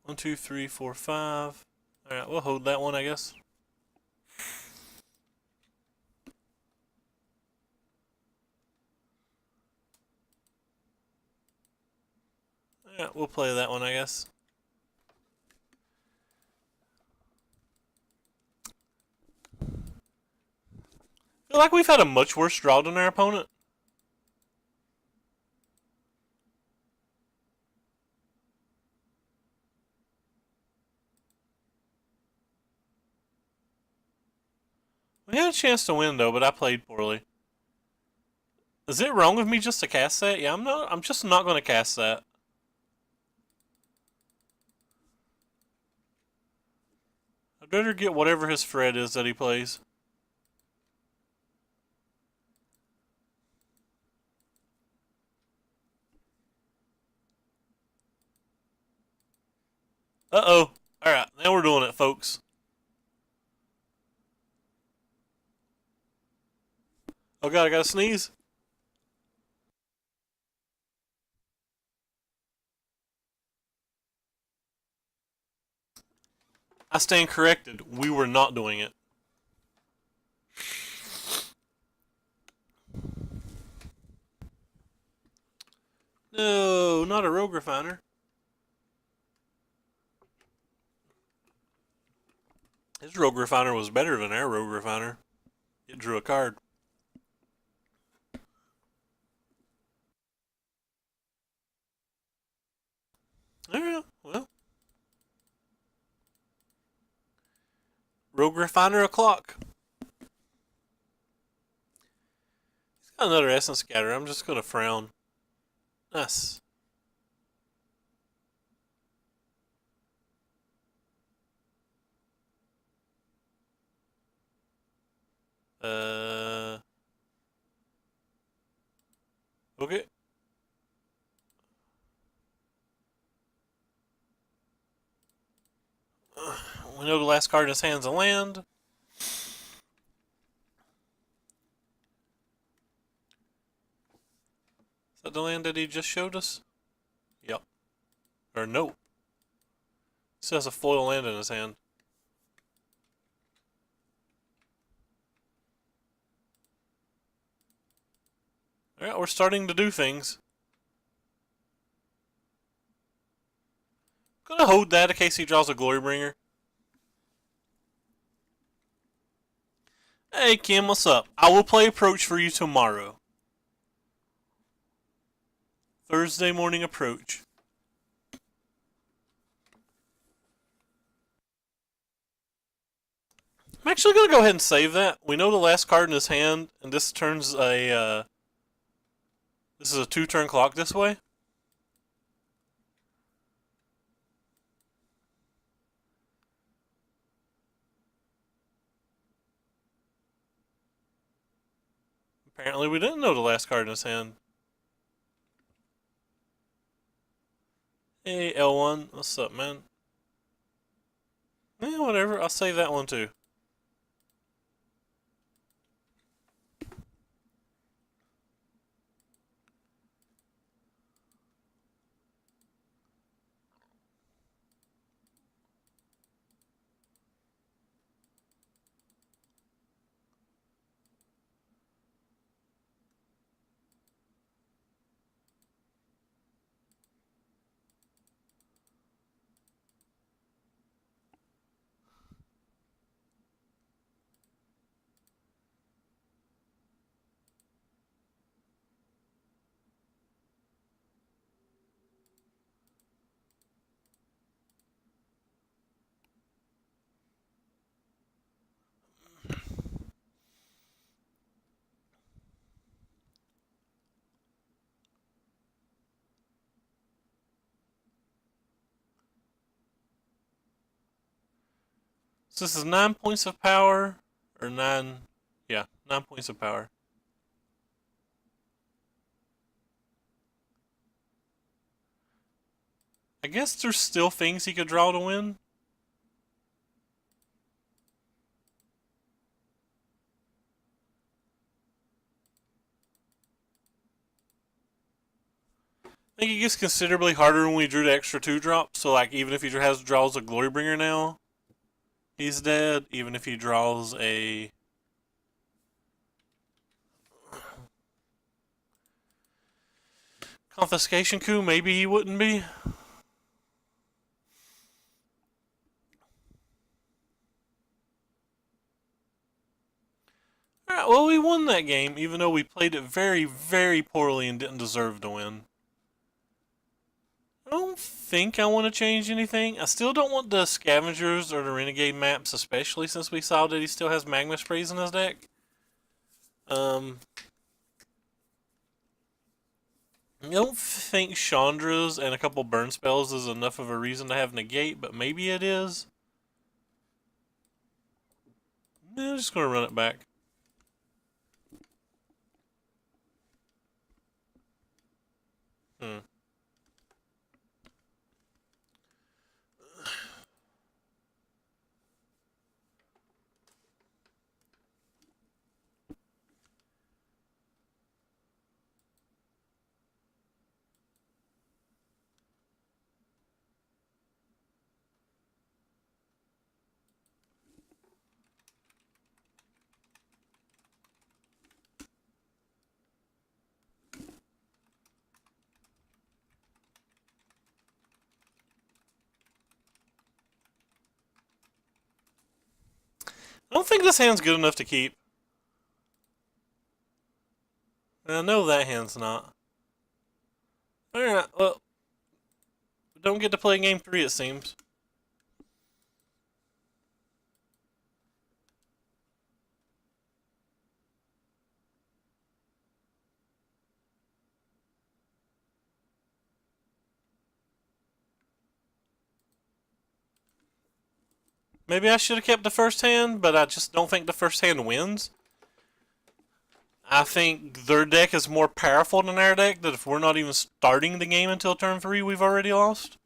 One, two, three, four, five. Alright, we'll hold that one, I guess. Yeah, we'll play that one, I guess. I feel like we've had a much worse draw than our opponent. We had a chance to win though, but I played poorly. Is it wrong of me just to cast that? Yeah, I'm not. I'm just not going to cast that. I'd better get whatever his threat is that he plays. Uh-oh. Alright, now we're doing it, folks. Oh god, I gotta sneeze. I stand corrected. We were not doing it. No, not a rogue refiner. His rogue refiner was better than our rogue refiner. It drew a card. Yeah, well. Rogue refiner o'clock. He's got another essence scatter. I'm just gonna frown. Nice. Uh. Okay. We know the last card in his hand's a land. Is that the land that he just showed us? Yep. Or nope. He still has a foil land in his hand. Alright, we're starting to do things. Gonna hold that in case he draws a Glorybringer. Hey Kim, what's up? I will play Approach for you tomorrow. Thursday morning Approach. I'm actually gonna go ahead and save that. We know the last card in his hand, and this turns a this is a 2-turn clock this way. Apparently we didn't know the last card in his hand. Hey L1, what's up, man? Eh, whatever, I'll save that one too. So this is 9 points of power, or 9, yeah, 9 points of power. I guess there's still things he could draw to win. I think it gets considerably harder when we drew the extra 2-drop. So, like, even if he draws a Glorybringer now, he's dead. Even if he draws a Confiscation Coup, maybe he wouldn't be. Alright, well, we won that game, even though we played it very, very poorly and didn't deserve to win. I don't think I want to change anything. I still don't want the Scavengers or the Renegade maps, especially since we saw that he still has Magma Sprays in his deck. I don't think Chandra's and a couple burn spells is enough of a reason to have Negate, but maybe it is. I'm just going to run it back. I don't think this hand's good enough to keep. I know that hand's not. Alright, well, we don't get to play game 3, it seems. Maybe I should have kept the first hand, but I just don't think the first hand wins. I think their deck is more powerful than our deck, that if we're not even starting the game until turn 3, we've already lost.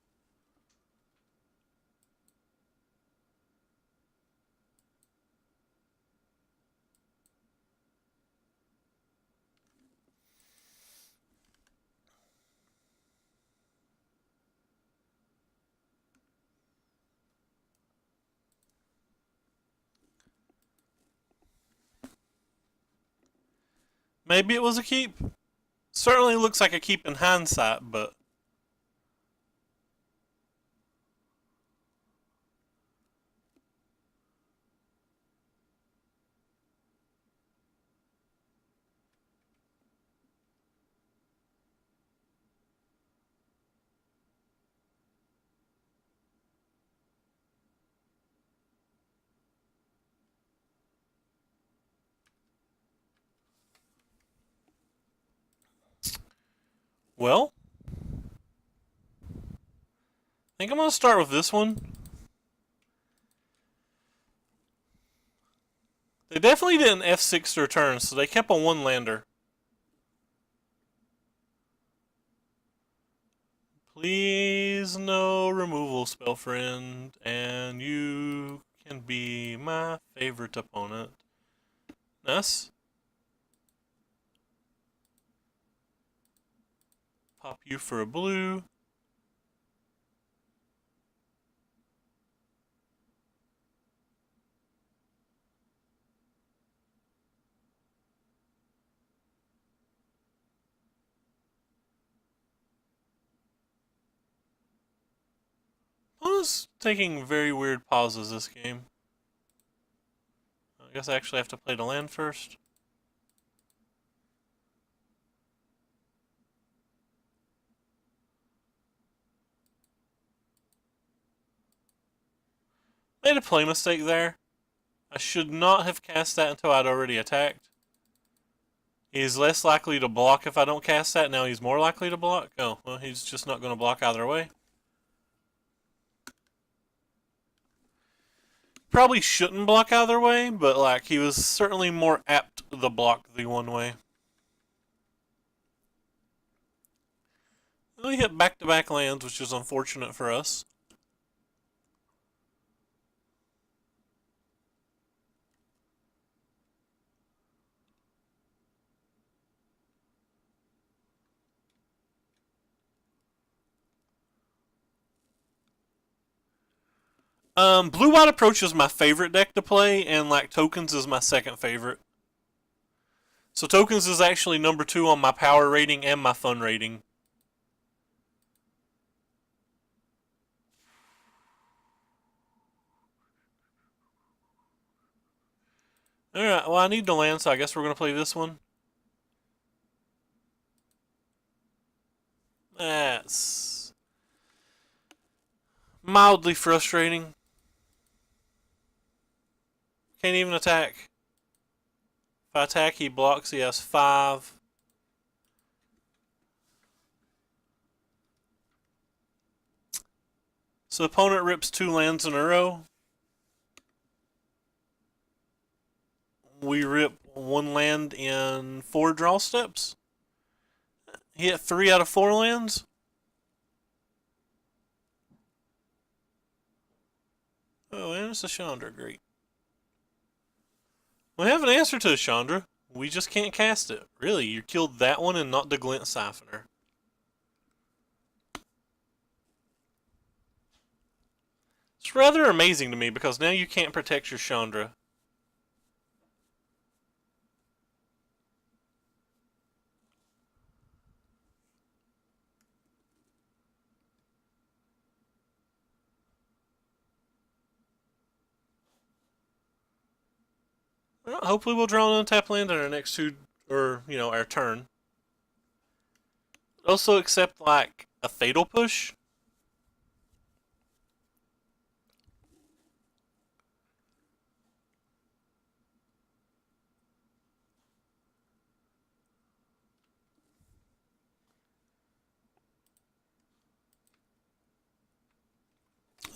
Maybe it was a keep. Certainly looks like a keep in hindsight, but well, I think I'm going to start with this one. They definitely didn't F6 their turn, so they kept a 1-lander. Please no removal, spell friend, and you can be my favorite opponent. Ness? Pop you for a blue. I was taking very weird pauses this game. I guess I actually have to play the land first. Made a play mistake there. I should not have cast that until I'd already attacked. He's less likely to block if I don't cast that. Now he's more likely to block. Oh, well, he's just not going to block either way. Probably shouldn't block either way, but like he was certainly more apt to block the one way. We hit back-to-back lands, which is unfortunate for us. Blue-White Approach is my favorite deck to play, and like Tokens is my second favorite. So Tokens is actually number 2 on my power rating and my fun rating. Alright, well I need to land, so I guess we're going to play this one. That's mildly frustrating. Can't even attack. If I attack, he blocks. He has 5. So the opponent rips 2 lands in a row. We rip 1 land in 4 draw steps. He hit 3 out of 4 lands. Oh, and it's a Chandra. Great. We have an answer to a Chandra. We just can't cast it. Really, you killed that one and not the Glint Siphoner. It's rather amazing to me because now you can't protect your Chandra. Well, hopefully we'll draw an untap land on our next 2, or, our turn. Also accept, like, a Fatal Push.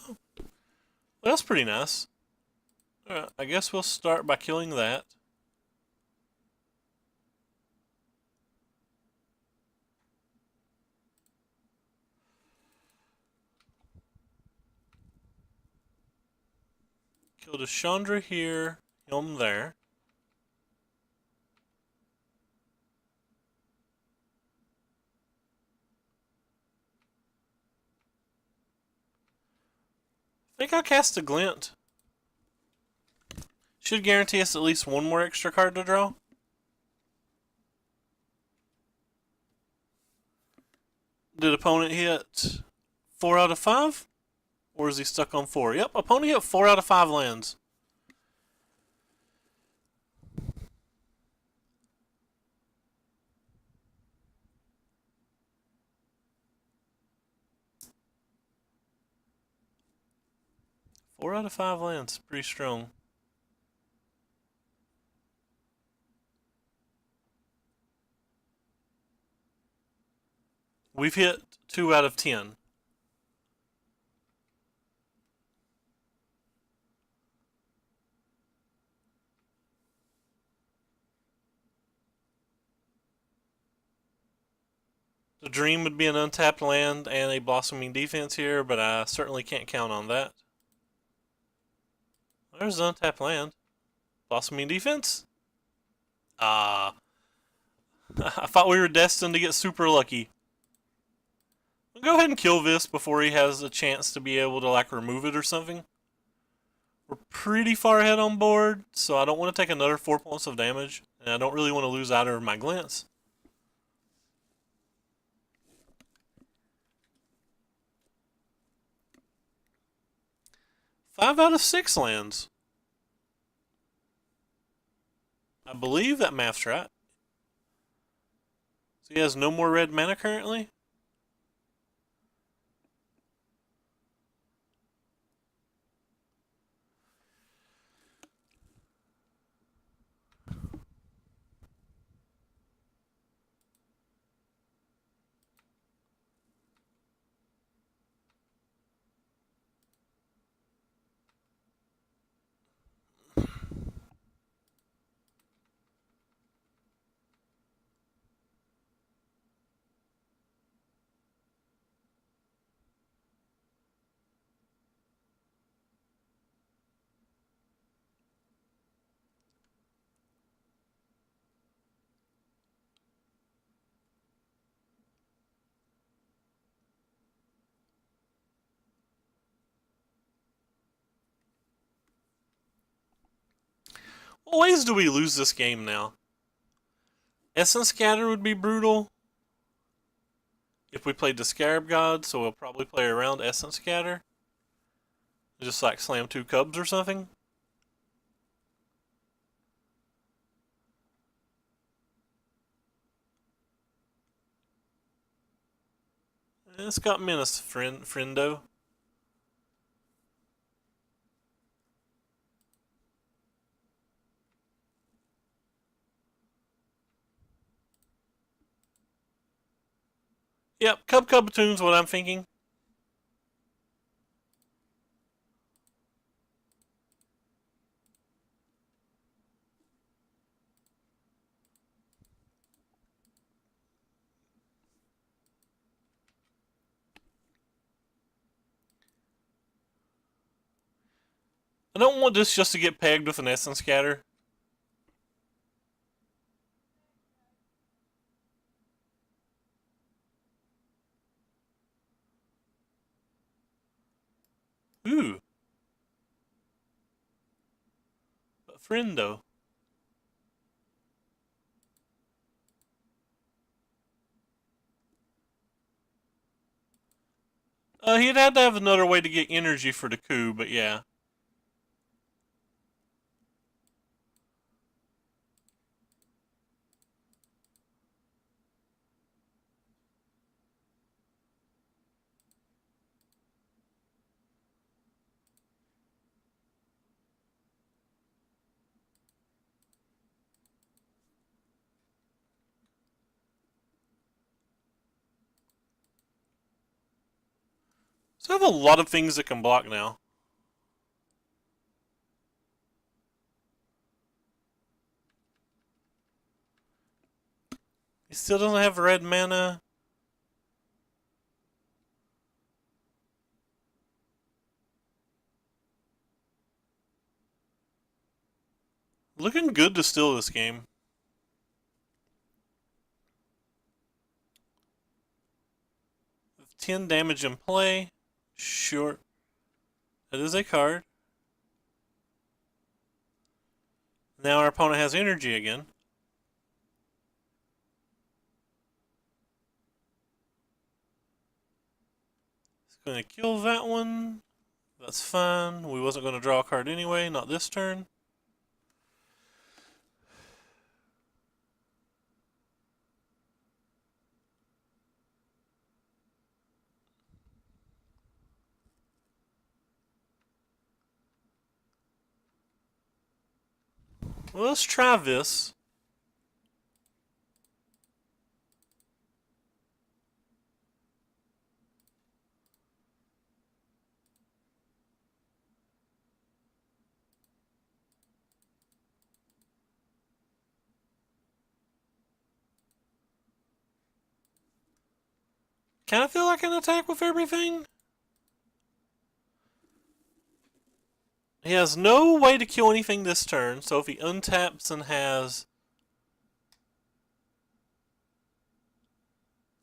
Well, that's pretty nice. Alright, I guess we'll start by killing that. Killed a Chandra here, him there. I think I'll cast a Glint. Should guarantee us at least 1 more extra card to draw. Did opponent hit 4 out of 5? Or is he stuck on 4? Yep, opponent hit 4 out of 5 lands. Four out of 5 lands, pretty strong. We've hit 2 out of 10. The Dream would be an untapped land and a Blossoming Defense here, but I certainly can't count on that. There's an untapped land. Blossoming Defense? I thought we were destined to get super lucky. We'll go ahead and kill this before he has a chance to be able to, like, remove it or something. We're pretty far ahead on board, so I don't want to take another 4 points of damage, and I don't really want to lose either of my Glints. 5 out of 6 lands. I believe that math's right. So he has no more red mana currently? What ways do we lose this game now? Essence Scatter would be brutal if we played the Scarab God, so we'll probably play around Essence Scatter. Just like slam 2 cubs or something. It's got Menace, friendo. Yep, Cub Tune's what I'm thinking. I don't want this just to get pegged with an Essence Scatter. Ooh. But friendo. He'd have to have another way to get energy for the coup, but yeah. So I have a lot of things that can block now. He still doesn't have red mana. Looking good to steal this game. With 10 damage in play. Sure. That is a card. Now our opponent has energy again. It's going to kill that one. That's fine. We wasn't going to draw a card anyway, not this turn. Well, let's try this. Can I feel like I can attack with everything? He has no way to kill anything this turn, so if he untaps and has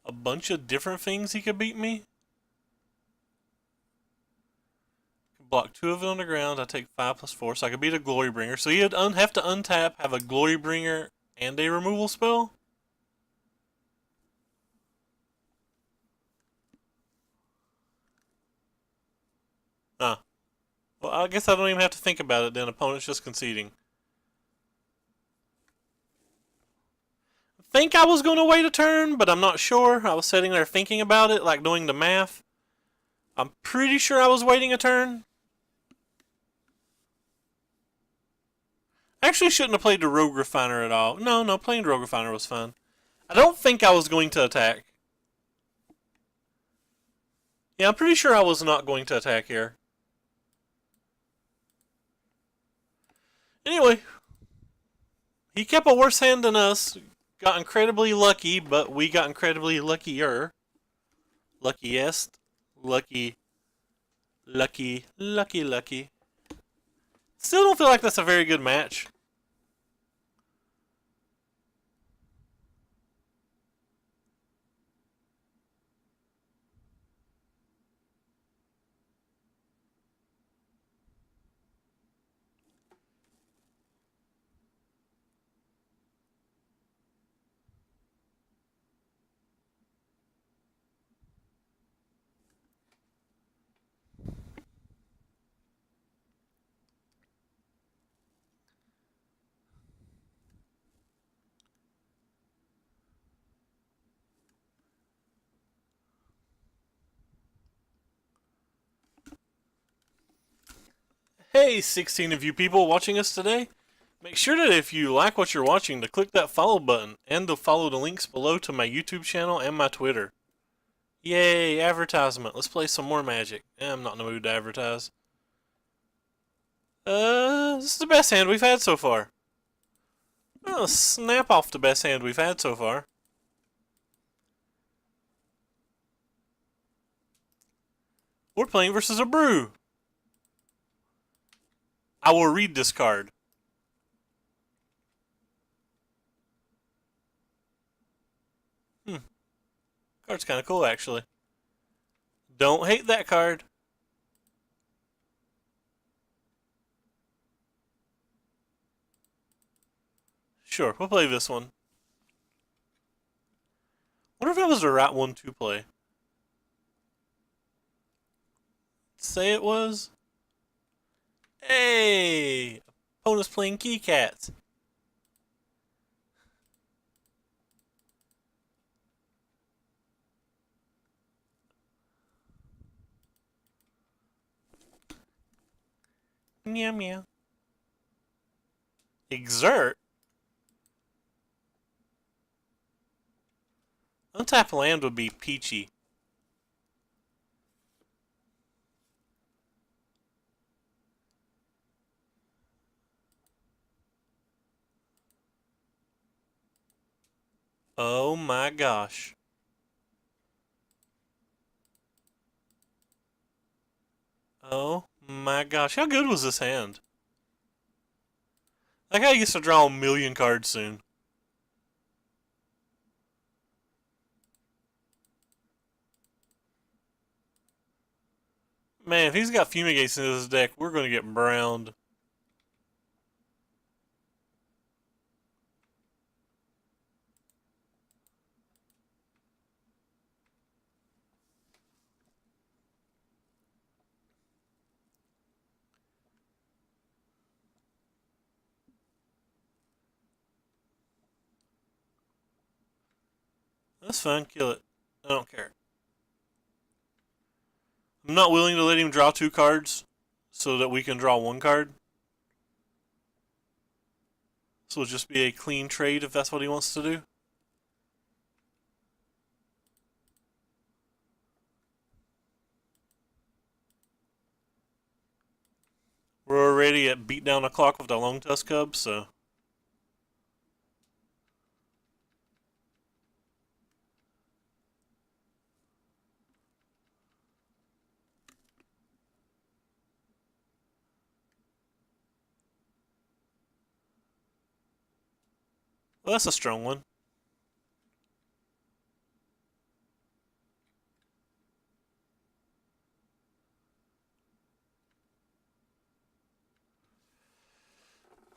a bunch of different things he could beat me. Block 2 of it on the ground, I take 5+4, so I could beat a Glorybringer. So he'd have to untap, have a Glorybringer, and a removal spell? Ah. Well, I guess I don't even have to think about it then. Opponent's just conceding. I think I was going to wait a turn, but I'm not sure. I was sitting there thinking about it, like doing the math. I'm pretty sure I was waiting a turn. I actually shouldn't have played the Rogue Refiner at all. No, playing Rogue Refiner was fun. I don't think I was going to attack. Yeah, I'm pretty sure I was not going to attack here. Anyway, he kept a worse hand than us. Got incredibly lucky, but we got incredibly luckier. Luckiest. Lucky. Lucky. Still don't feel like that's a very good match. Hey, 16 of you people watching us today. Make sure that if you like what you're watching to click that follow button and to follow the links below to my YouTube channel and my Twitter. Yay, advertisement. Let's play some more Magic. I'm not in the mood to advertise. This is the best hand we've had so far. Oh, snap off the best hand we've had so far. We're playing versus a brew. I will read this card. Card's kind of cool, actually. Don't hate that card. Sure, we'll play this one. Wonder if that was the right one to play. Say it was. Hey! Opponent's playing Key Cats. Meow meow. Exert? Untap land would be peachy. Oh my gosh. Oh my gosh. How good was this hand? That guy gets to draw a million cards soon. Man, if he's got Fumigates in his deck, we're going to get browned. That's fine, kill it. I don't care. I'm not willing to let him draw 2 cards so that we can draw 1 card. So it'll just be a clean trade if that's what he wants to do. We're already at beat down o'clock with the Long Tusk Cub, so. Well, that's a strong one.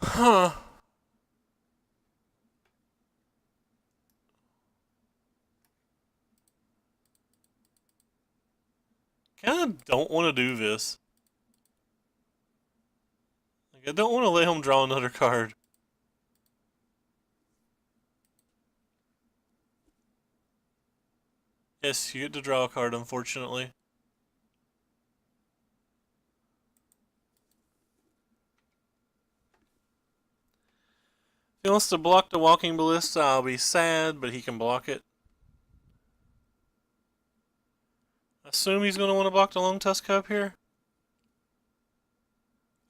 Huh. Kinda don't want to do this. Like, I don't want to let him draw another card. Yes, you get to draw a card, unfortunately. If he wants to block the Walking Ballista, I'll be sad, but he can block it. I assume he's going to want to block the Long Tusk Cub here.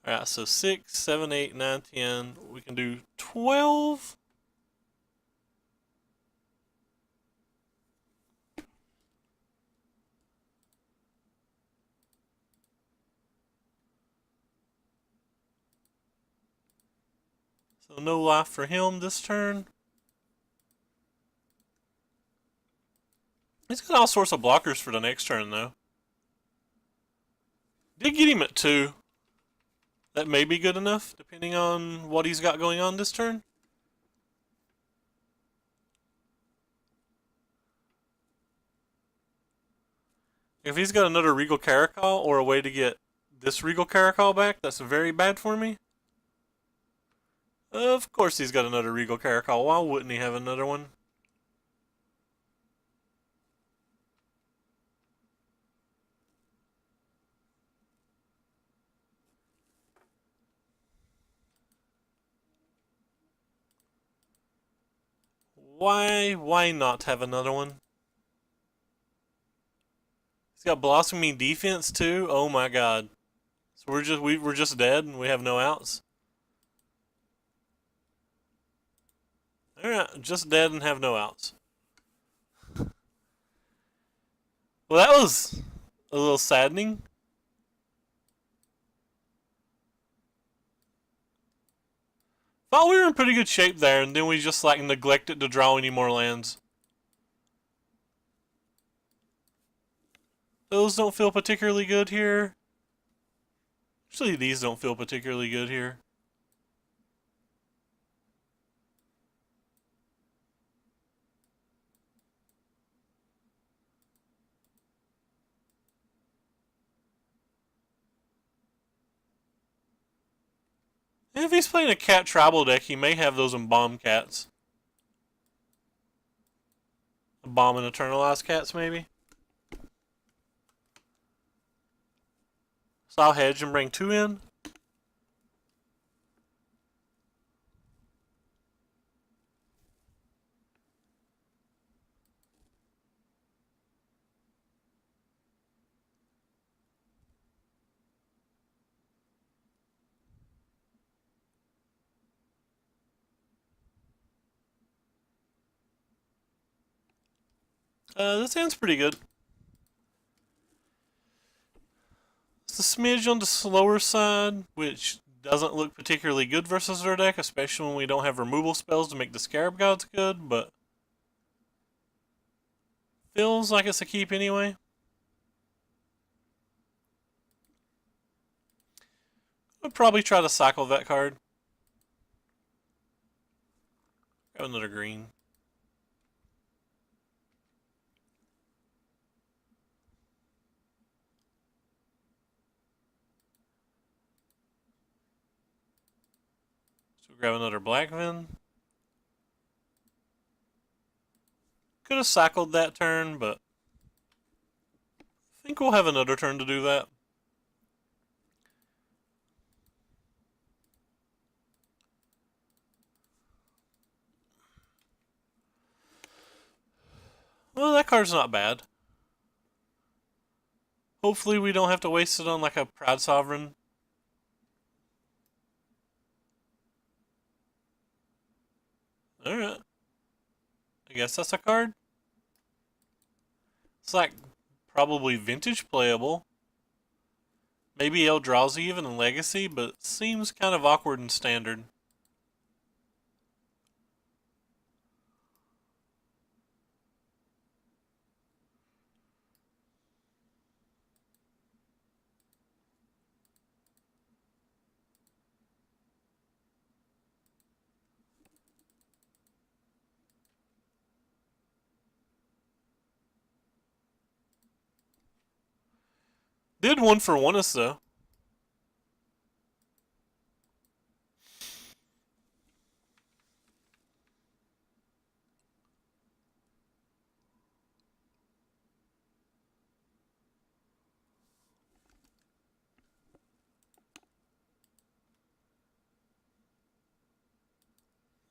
Alright, so 6, 7, 8, 9, 10. We can do 12. So no life for him this turn. He's got all sorts of blockers for the next turn, though. Did get him at 2. That may be good enough, depending on what he's got going on this turn. If he's got another Regal Caracol or a way to get this Regal Caracol back, that's very bad for me. Of course he's got another Regal Caracol. Why wouldn't he have another one? Why not have another one? He's got blossoming defense too. Oh my god. So we're just dead and we have no outs. All right, just dead and have no outs. Well, that was a little saddening. Thought we were in pretty good shape there, and then we just like neglected to draw any more lands. Those don't feel particularly good here. Actually, these don't feel particularly good here. And if he's playing a cat tribal deck, he may have those embalmed cats. Bomb and eternalized cats, maybe. So I'll hedge and bring 2 in. This hand's pretty good. It's a smidge on the slower side, which doesn't look particularly good versus their deck, especially when we don't have removal spells to make the Scarab Gods good, but feels like it's a keep anyway. I'll probably try to cycle that card. Got another green. So grab another Blackvin. Could have cycled that turn, but I think we'll have another turn to do that. Well, that card's not bad. Hopefully we don't have to waste it on like a Proud Sovereign. Alright. I guess that's a card. It's like probably vintage playable. Maybe Eldrazi even in Legacy, but seems kind of awkward in Standard. Did one for one us though.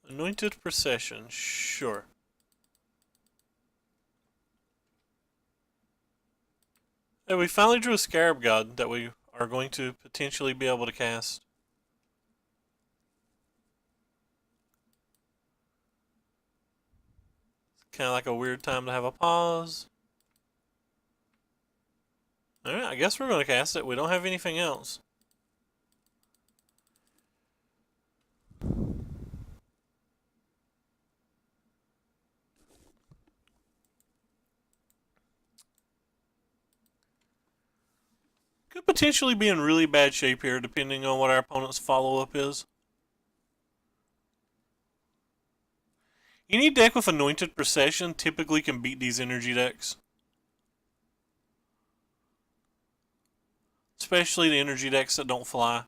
Anointed Procession, sure. Hey, we finally drew a Scarab God that we are going to potentially be able to cast. It's kind of like a weird time to have a pause. Alright, I guess we're going to cast it. We don't have anything else. Could potentially be in really bad shape here, depending on what our opponent's follow-up is. Any deck with Anointed Procession typically can beat these energy decks. Especially the energy decks that don't fly.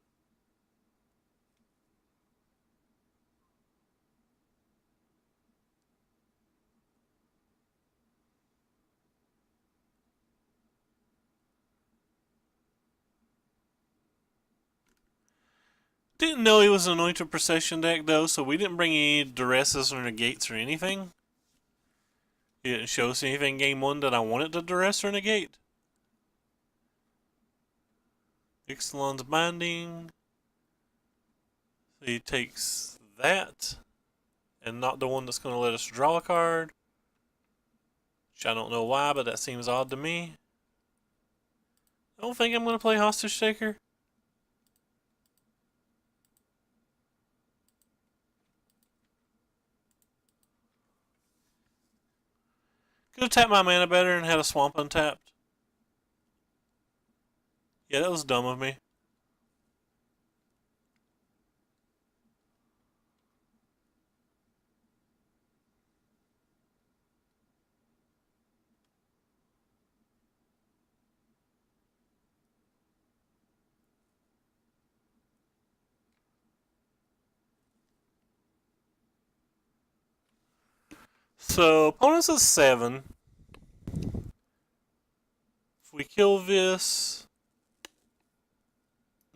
Didn't know he was an Anointed Procession deck though, so we didn't bring any Duresses or Negates or anything. He didn't show us anything in game 1 that I wanted to duress or negate. Ixalan's Binding. So he takes that, and not the one that's going to let us draw a card. Which I don't know why, but that seems odd to me. I don't think I'm going to play Hostage Taker. Could have tapped my mana better and had a Swamp untapped. Yeah, that was dumb of me. So, opponent's at 7. If we kill this,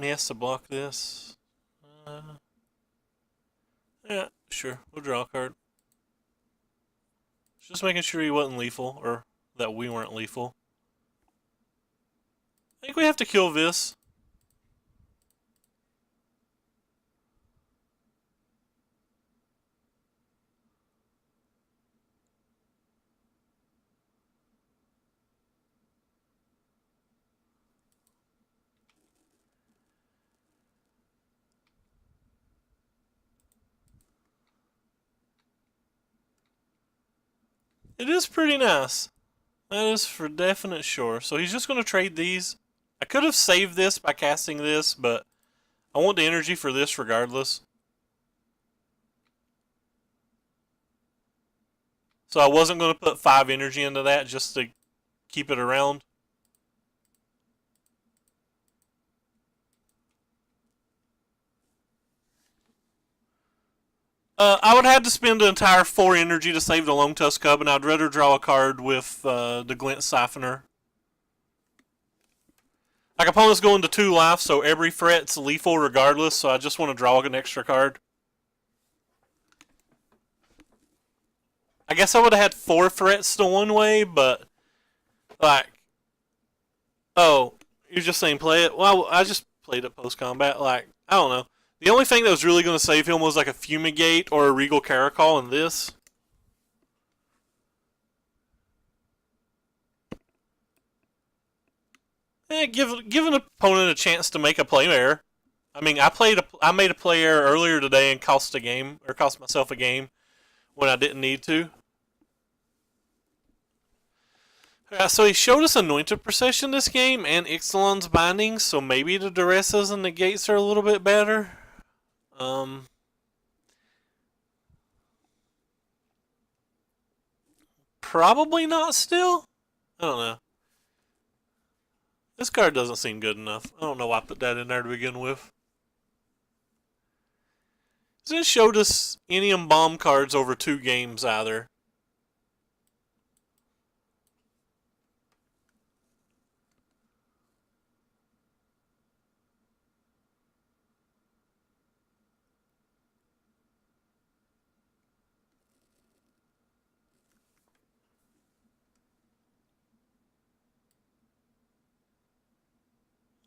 he has to block this. Yeah, sure. We'll draw a card. Just making sure he wasn't lethal, or that we weren't lethal. I think we have to kill this. It is pretty nice. That is for definite sure. So he's just going to trade these. I could have saved this by casting this, but I want the energy for this regardless. So I wasn't going to put 5 energy into that just to keep it around. I would have to spend the entire 4 energy to save the Lone Tusk Cub, and I'd rather draw a card with the Glint Siphoner. Like, opponent's going to 2 life, so every threat's lethal regardless, so I just want to draw an extra card. I guess I would have had 4 threats to one way, but, like, oh, you're just saying play it? Well, I just played it post-combat. Like, I don't know. The only thing that was really going to save him was like a Fumigate or a Regal Caracol in this. Give an opponent a chance to make a play error. I mean, I made a play error earlier today and cost myself a game when I didn't need to. So he showed us Anointed Procession this game and Ixalan's Binding, so maybe the Duresses and Negates are a little bit better. Probably not still. I don't know. This card doesn't seem good enough. I don't know why I put that in there to begin with. It showed us any Bomb cards over 2 games either.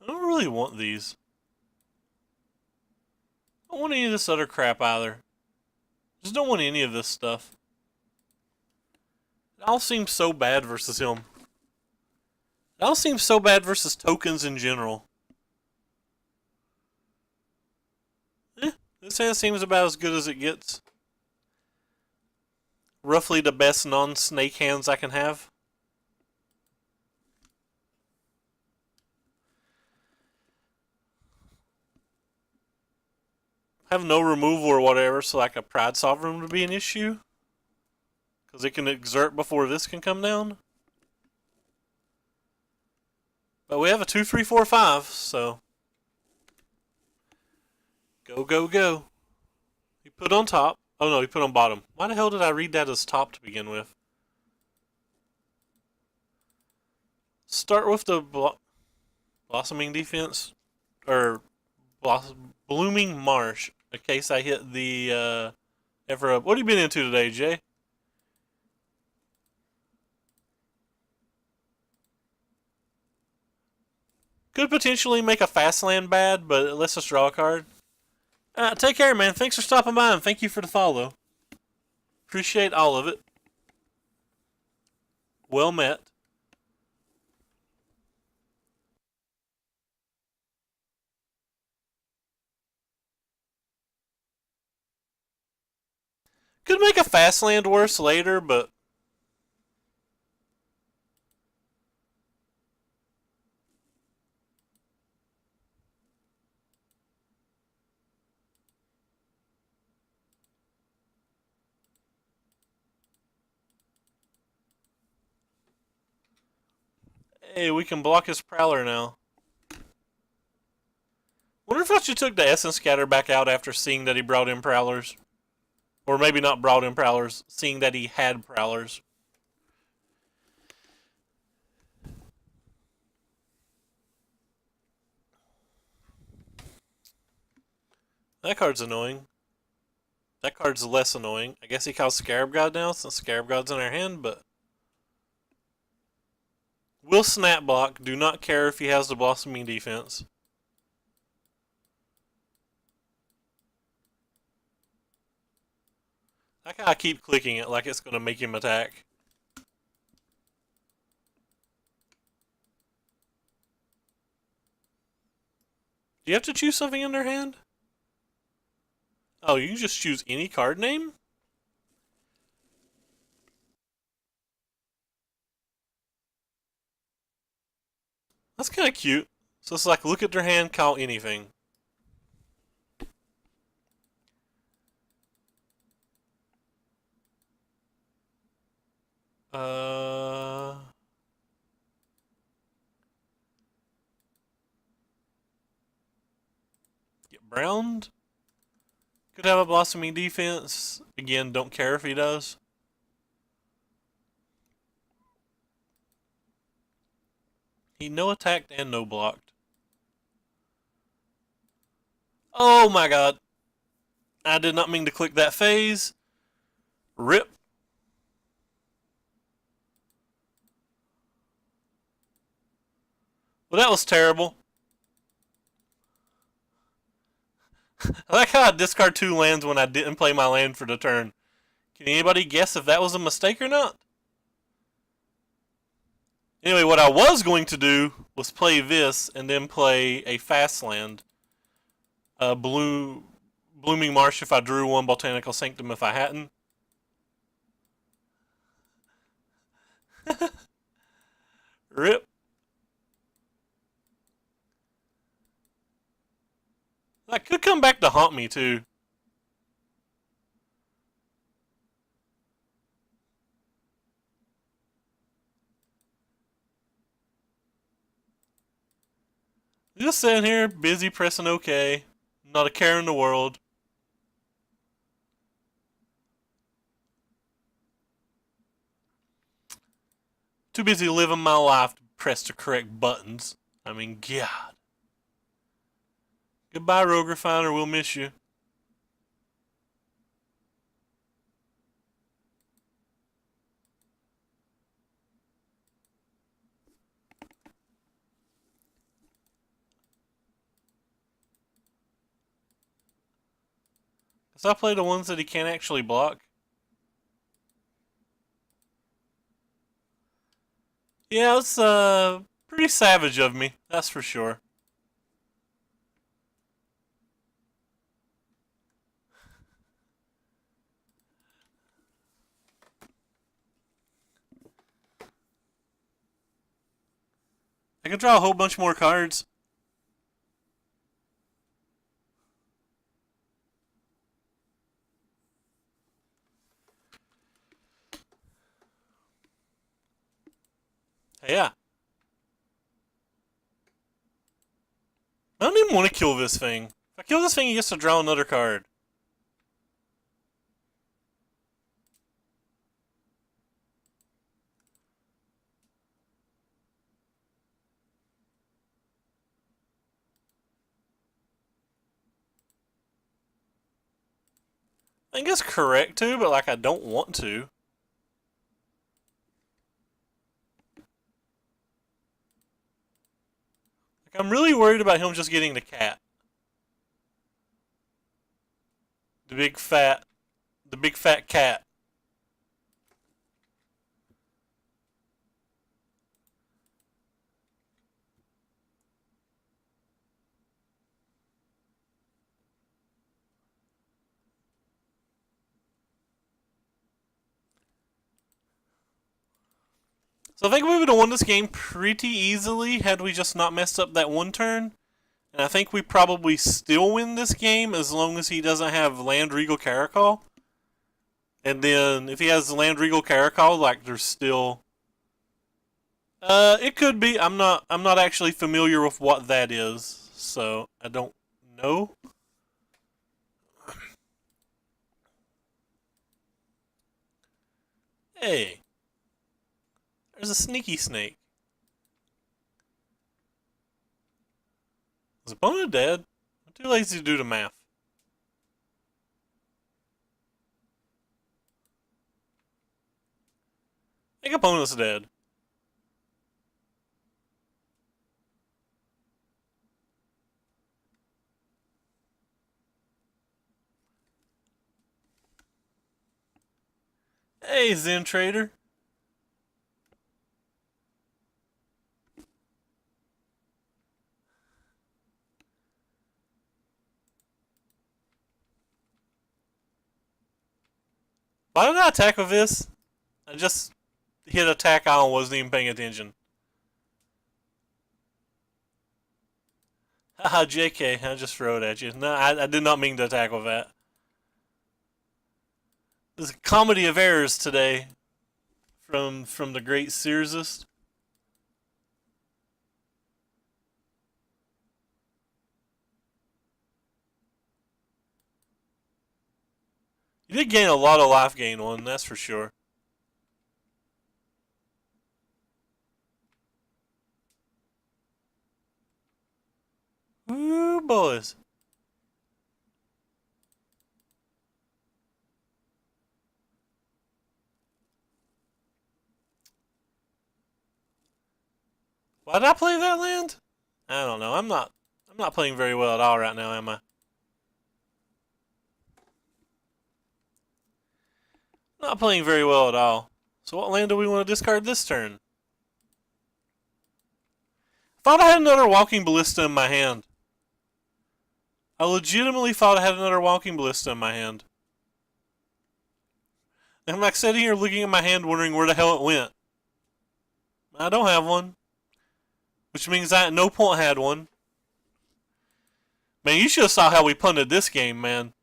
I don't really want these. I don't want any of this other crap either. Just don't want any of this stuff. It all seems so bad versus him. It all seems so bad versus tokens in general. This hand seems about as good as it gets. Roughly the best non-snake hands I can have. Have no removal or whatever, so like a Pride Sovereign would be an issue. Because it can exert before this can come down. But we have a 2, 3, 4, 5, so. Go, go, go. He put on top. Oh no, he put on bottom. Why the hell did I read that as top to begin with? Start with the Blossoming Defense. Or Blooming Marsh. In case I hit the ever up. What have you been into today, Jay? Could potentially make a fast land bad, but it lets us draw a card. Take care, man. Thanks for stopping by, and thank you for the follow. Appreciate all of it. Well met. Could make a fast land worse later, but hey, we can block his Prowler now. Wonder if I should took the Essence Scatter back out after seeing that he brought in Prowlers. Or maybe not brought in Prowlers, seeing that he had Prowlers. That card's annoying. That card's less annoying. I guess he calls Scarab God now, since Scarab God's in our hand, but... Will Snap Block. Do not care if he has the Blossoming Defense. I gotta keep clicking it like it's gonna make him attack. Do you have to choose something in their hand? Oh, you can just choose any card name? That's kind of cute. So it's like, look at their hand, call anything. Get browned. Could have a Blossoming Defense. Again, don't care if he does. He no attacked and no blocked. Oh my god. I did not mean to click that phase. Rip. Well, that was terrible. I like how I discard 2 lands when I didn't play my land for the turn. Can anybody guess if that was a mistake or not? Anyway, what I was going to do was play this and then play a fast land. Blooming Marsh if I drew one, Botanical Sanctum if I hadn't. Rip. That could come back to haunt me too. Just sitting here, busy pressing OK. Not a care in the world. Too busy living my life to press the correct buttons. I mean, God. Goodbye, Rogue Refiner. We'll miss you. Because I play the ones that he can't actually block. Yeah, it's pretty savage of me. That's for sure. I can draw a whole bunch more cards. Yeah. I don't even want to kill this thing. If I kill this thing, he gets to draw another card. I think it's correct to, but like I don't want to. Like, I'm really worried about him just getting the cat. The big fat, the big fat cat. So I think we would have won this game pretty easily had we just not messed up that one turn. And I think we probably still win this game as long as he doesn't have Land Regal Caracol. And then if he has Land Regal Caracol, like there's still it could be. I'm not actually familiar with what that is, so I don't know. Hey, there's a sneaky snake. Is opponent dead? I'm too lazy to do the math. I think opponent's dead. Hey, Zen Trader. Why did I attack with this? I just hit attack on, wasn't even paying attention. Haha, JK, I just throw it at you. No, I did not mean to attack with that. There's a comedy of errors today from the great Searsist. You did gain a lot of life gain on, that's for sure. Ooh, boys. Why did I play that land? I don't know. I'm not playing very well at all right now, am I? Not playing very well at all. So what land do we want to discard this turn? Thought I had another Walking Ballista in my hand. I legitimately thought I had another Walking Ballista in my hand. And I'm like sitting here looking at my hand wondering where the hell it went. I don't have one. Which means I at no point had one. Man, you should have saw how we punted this game, man.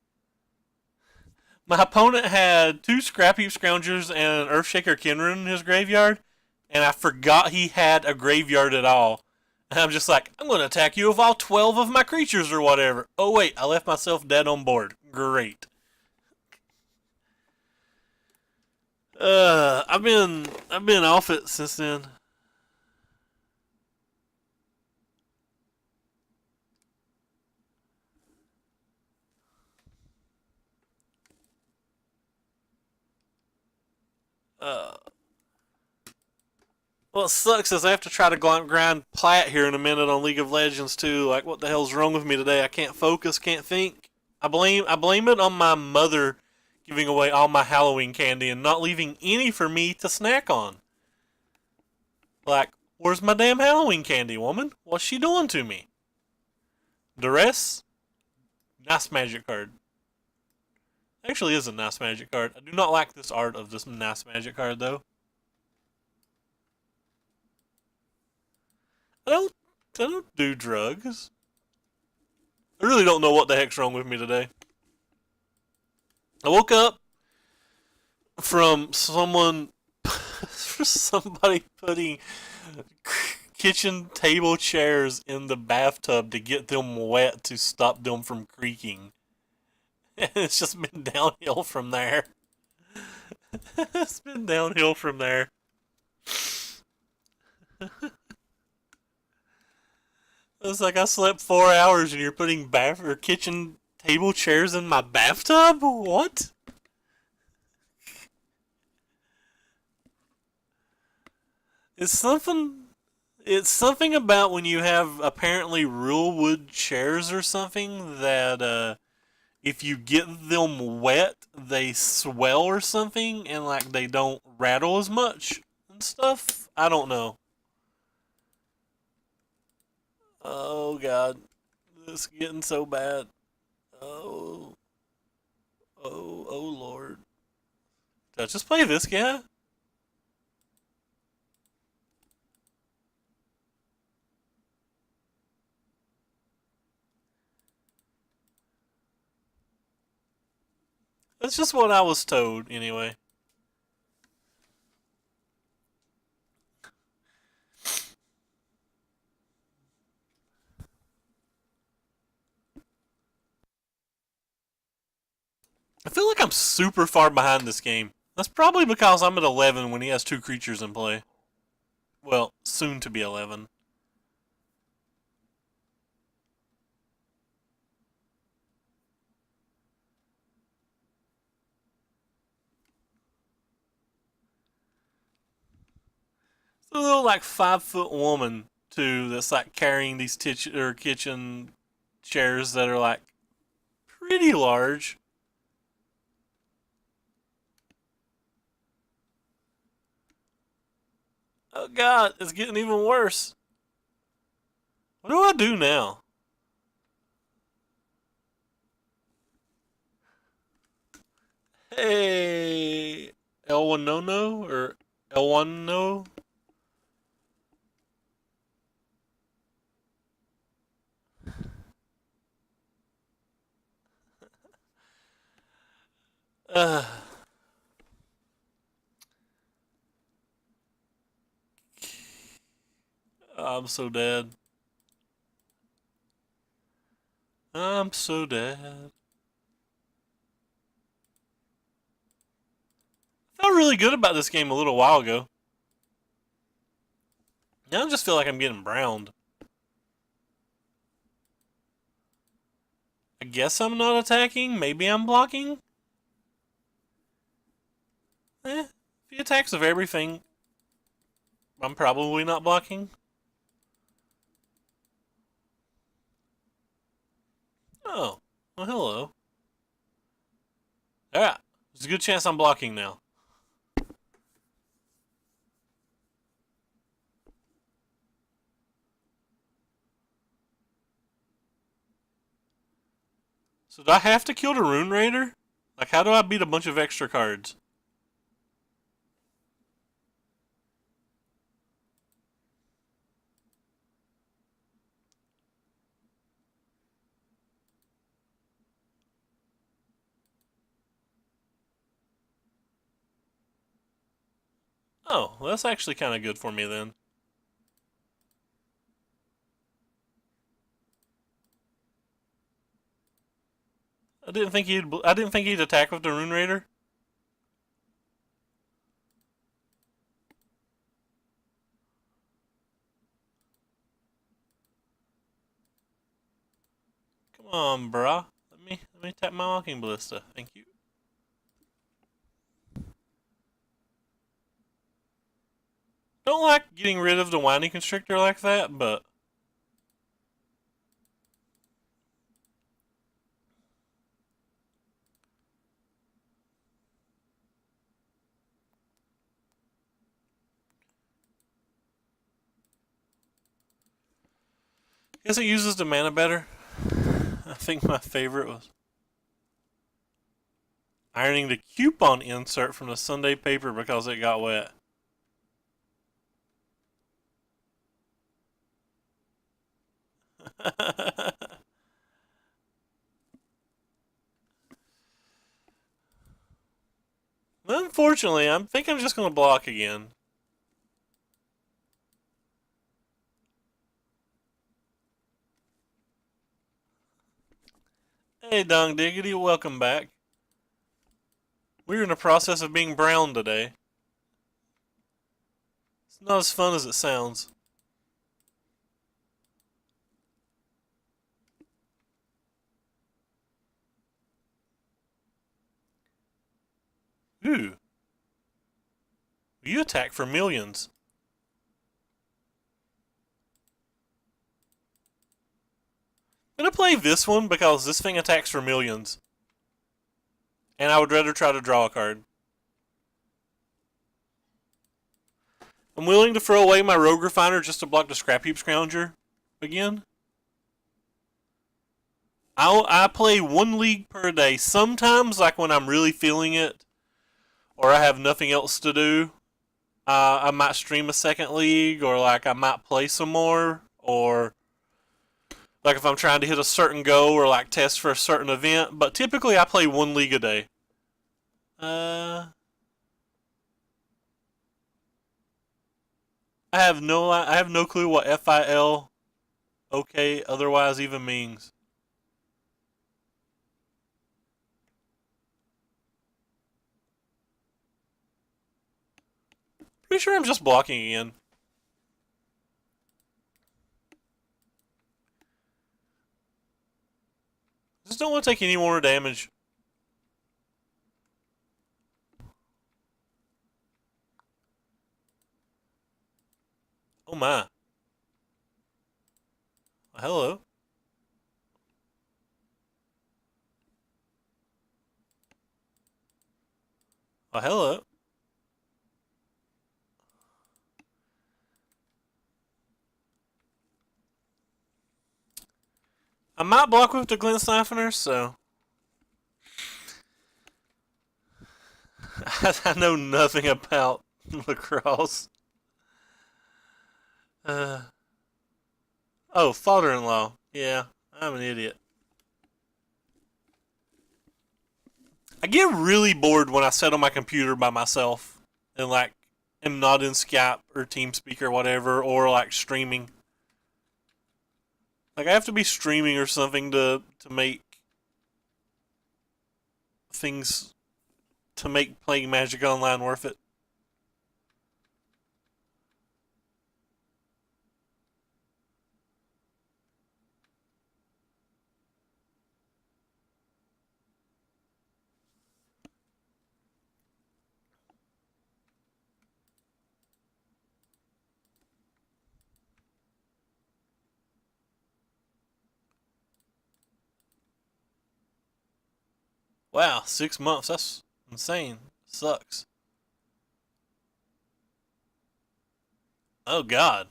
My opponent had 2 Scrap Heap Scroungers and an Earthshaker Kinrun in his graveyard, and I forgot he had a graveyard at all. And I'm just like, I'm going to attack you with all 12 of my creatures or whatever. Oh wait, I left myself dead on board. Great. I've been off it since then. Uh, What sucks is I have to try to grind plat here in a minute on League of Legends too. Like, what the hell's wrong with me today? I can't focus, can't think. I blame it on my mother giving away all my Halloween candy and not leaving any for me to snack on. Like, where's my damn Halloween candy, woman? What's she doing to me? Duress? Nice magic card. Actually is a nice magic card. I do not like this art of this nice magic card though. I don't I don't do drugs. I really don't know what the heck's wrong with me today. I woke up from somebody putting kitchen table chairs in the bathtub to get them wet to stop them from creaking. And it's just been downhill from there. It's been downhill from there. It's like I slept 4 hours and you're putting bath or kitchen table chairs in my bathtub? What? Is something It's something about when you have apparently real wood chairs or something that if you get them wet, they swell or something, and like they don't rattle as much and stuff. I don't know. Oh god, this is getting so bad. Oh, oh lord. Did I just play this guy? That's just what I was told, anyway. I feel like I'm super far behind this game. That's probably because I'm at 11 when he has two creatures in play. Well, soon to be 11. It's a little like 5 foot woman too that's like carrying these kitchen chairs that are like pretty large. Oh god, it's getting even worse. What do I do now? Hey, L1 no no or L1 no? Uh, I'm so dead. I'm so dead. I felt really good about this game a little while ago. Now I just feel like I'm getting browned. I guess I'm not attacking. Maybe I'm blocking. If he attacks of everything, I'm probably not blocking. Oh, well, hello. Alright, there's a good chance I'm blocking now. So do I have to kill the Rune Raider? Like, how do I beat a bunch of extra cards? Oh, well, that's actually kind of good for me then. I didn't think he'd attack with the Rune Raider. Come on, brah. Let me tap my Walking Ballista. Thank you. Don't like getting rid of the Whiny Constrictor like that, but I guess it uses the mana better. I think my favorite was ironing the coupon insert from the Sunday paper because it got wet. Unfortunately, I think I'm just going to block again. Hey, Dong Diggity, welcome back. We're in the process of being brown today. It's not as fun as it sounds. Ooh, you attack for millions. I'm gonna play this one because this thing attacks for millions. And I would rather try to draw a card. I'm willing to throw away my Rogue Refiner just to block the Scrap Heap Scrounger again. I play 1 league per day. Sometimes, like when I'm really feeling it, or I have nothing else to do, I might stream a second league, or like I might play some more, or like if I'm trying to hit a certain goal or like test for a certain event. But typically, I play 1 league a day. I have no clue what FIL okay otherwise even means. Pretty sure I'm just blocking again. Just don't want to take any more damage. Oh my. Hello. Oh, hello. I might block with the Glint Siphoner, so. I know nothing about lacrosse. Oh, father-in-law. Yeah, I'm an idiot. I get really bored when I sit on my computer by myself and like am not in Skype or TeamSpeak or whatever, or like streaming. Like I have to be streaming or something to make things to make playing Magic Online worth it. Wow, 6 months. That's insane. Sucks. Oh God,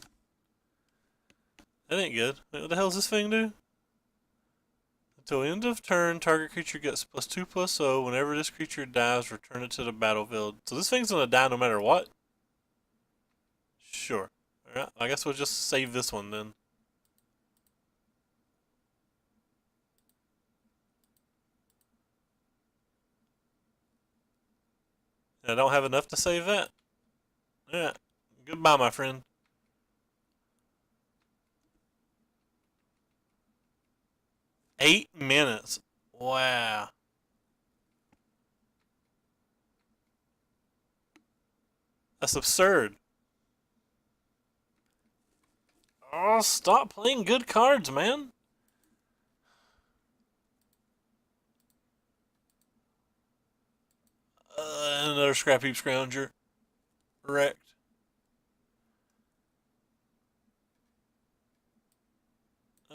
that ain't good. Wait, what the hell does this thing do? Until end of turn, target creature gets +2/+0. Whenever this creature dies, return it to the battlefield. So this thing's gonna die no matter what? Sure. Alright, I guess we'll just save this one then. I don't have enough to save that. Alright. Goodbye, my friend. 8 minutes. Wow. That's absurd. Oh, stop playing good cards, man. Another Scrap Heap Scrounger. Wrecked.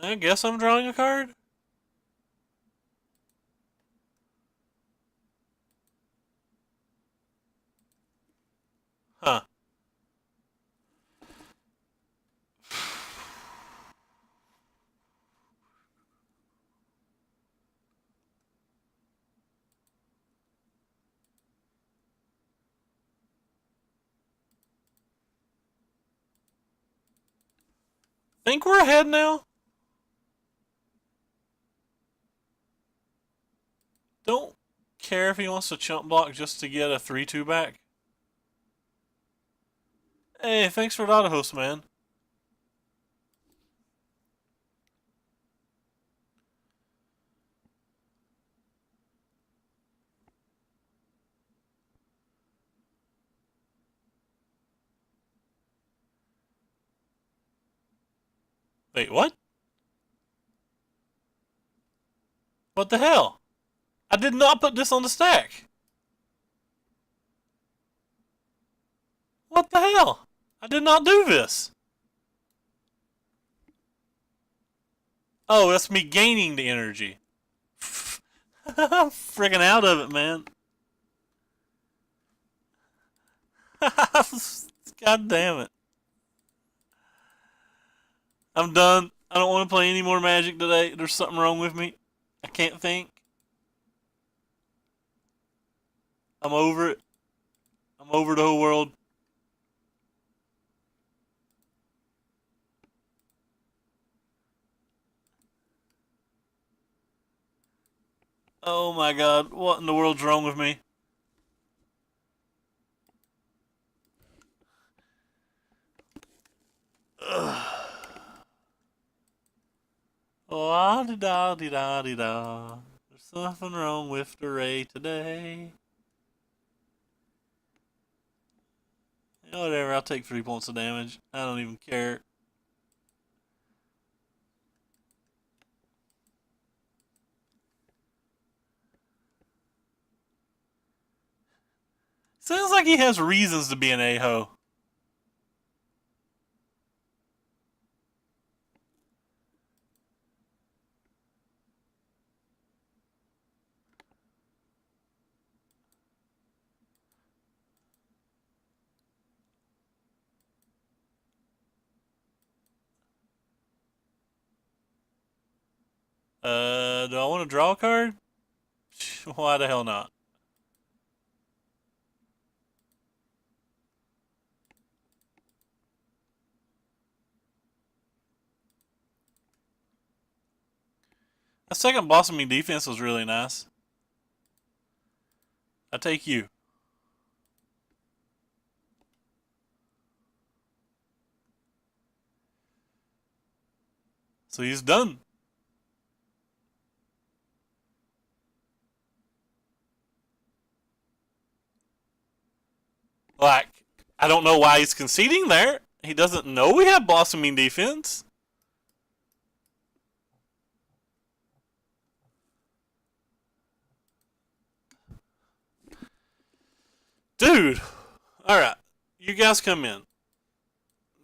I guess I'm drawing a card? Huh. Think we're ahead now? Don't care if he wants to chump block just to get a 3-2 back. Hey, thanks for the auto host, man. Wait, what? What the hell? I did not put this on the stack. What the hell? I did not do this. Oh, that's me gaining the energy. I'm freaking out of it, man. God damn it. I'm done. I don't want to play any more Magic today. There's something wrong with me. I can't think. I'm over it. I'm over the whole world. Oh my god. What in the world's wrong with me? Oh, ah, di da, di da, di da. There's something wrong with the Ray today. Whatever, I'll take 3 points of damage. I don't even care. Sounds like he has reasons to be an a-ho. Do I want to draw a card? Why the hell not? That second blossoming defense was really nice. I take you. So he's done. Like, I don't know why he's conceding there. He doesn't know we have blossoming defense. Dude. Alright. You guys come in.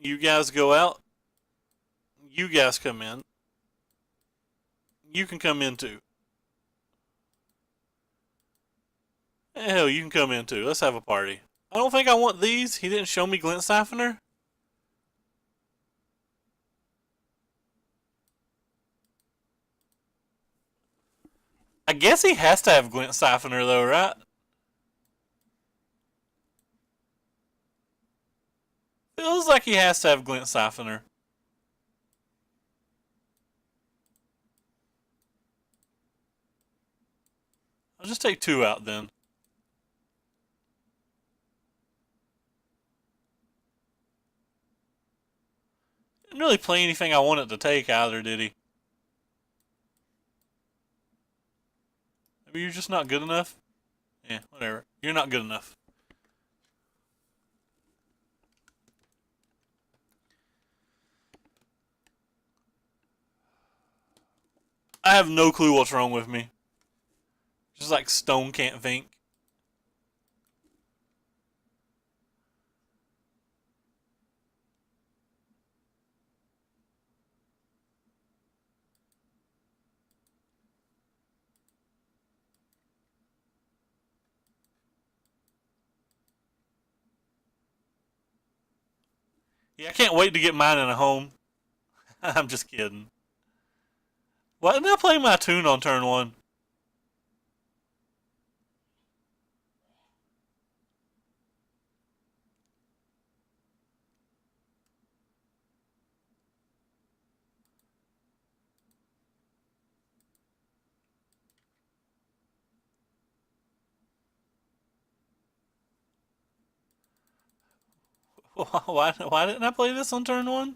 You guys go out. You guys come in. You can come in too. Hell, you can come in too. Let's have a party. I don't think I want these. He didn't show me Glint Siphoner. I guess he has to have Glint Siphoner though, right? Feels like he has to have Glint Siphoner. I'll just take 2 out then. Didn't really play anything I wanted to take either, did he? Maybe you're just not good enough? Yeah, whatever. You're not good enough. I have no clue what's wrong with me. Just like stone can't think. Yeah, I can't wait to get mine in a home. I'm just kidding. Why didn't I play my tune on turn 1? Why didn't I play this on turn 1?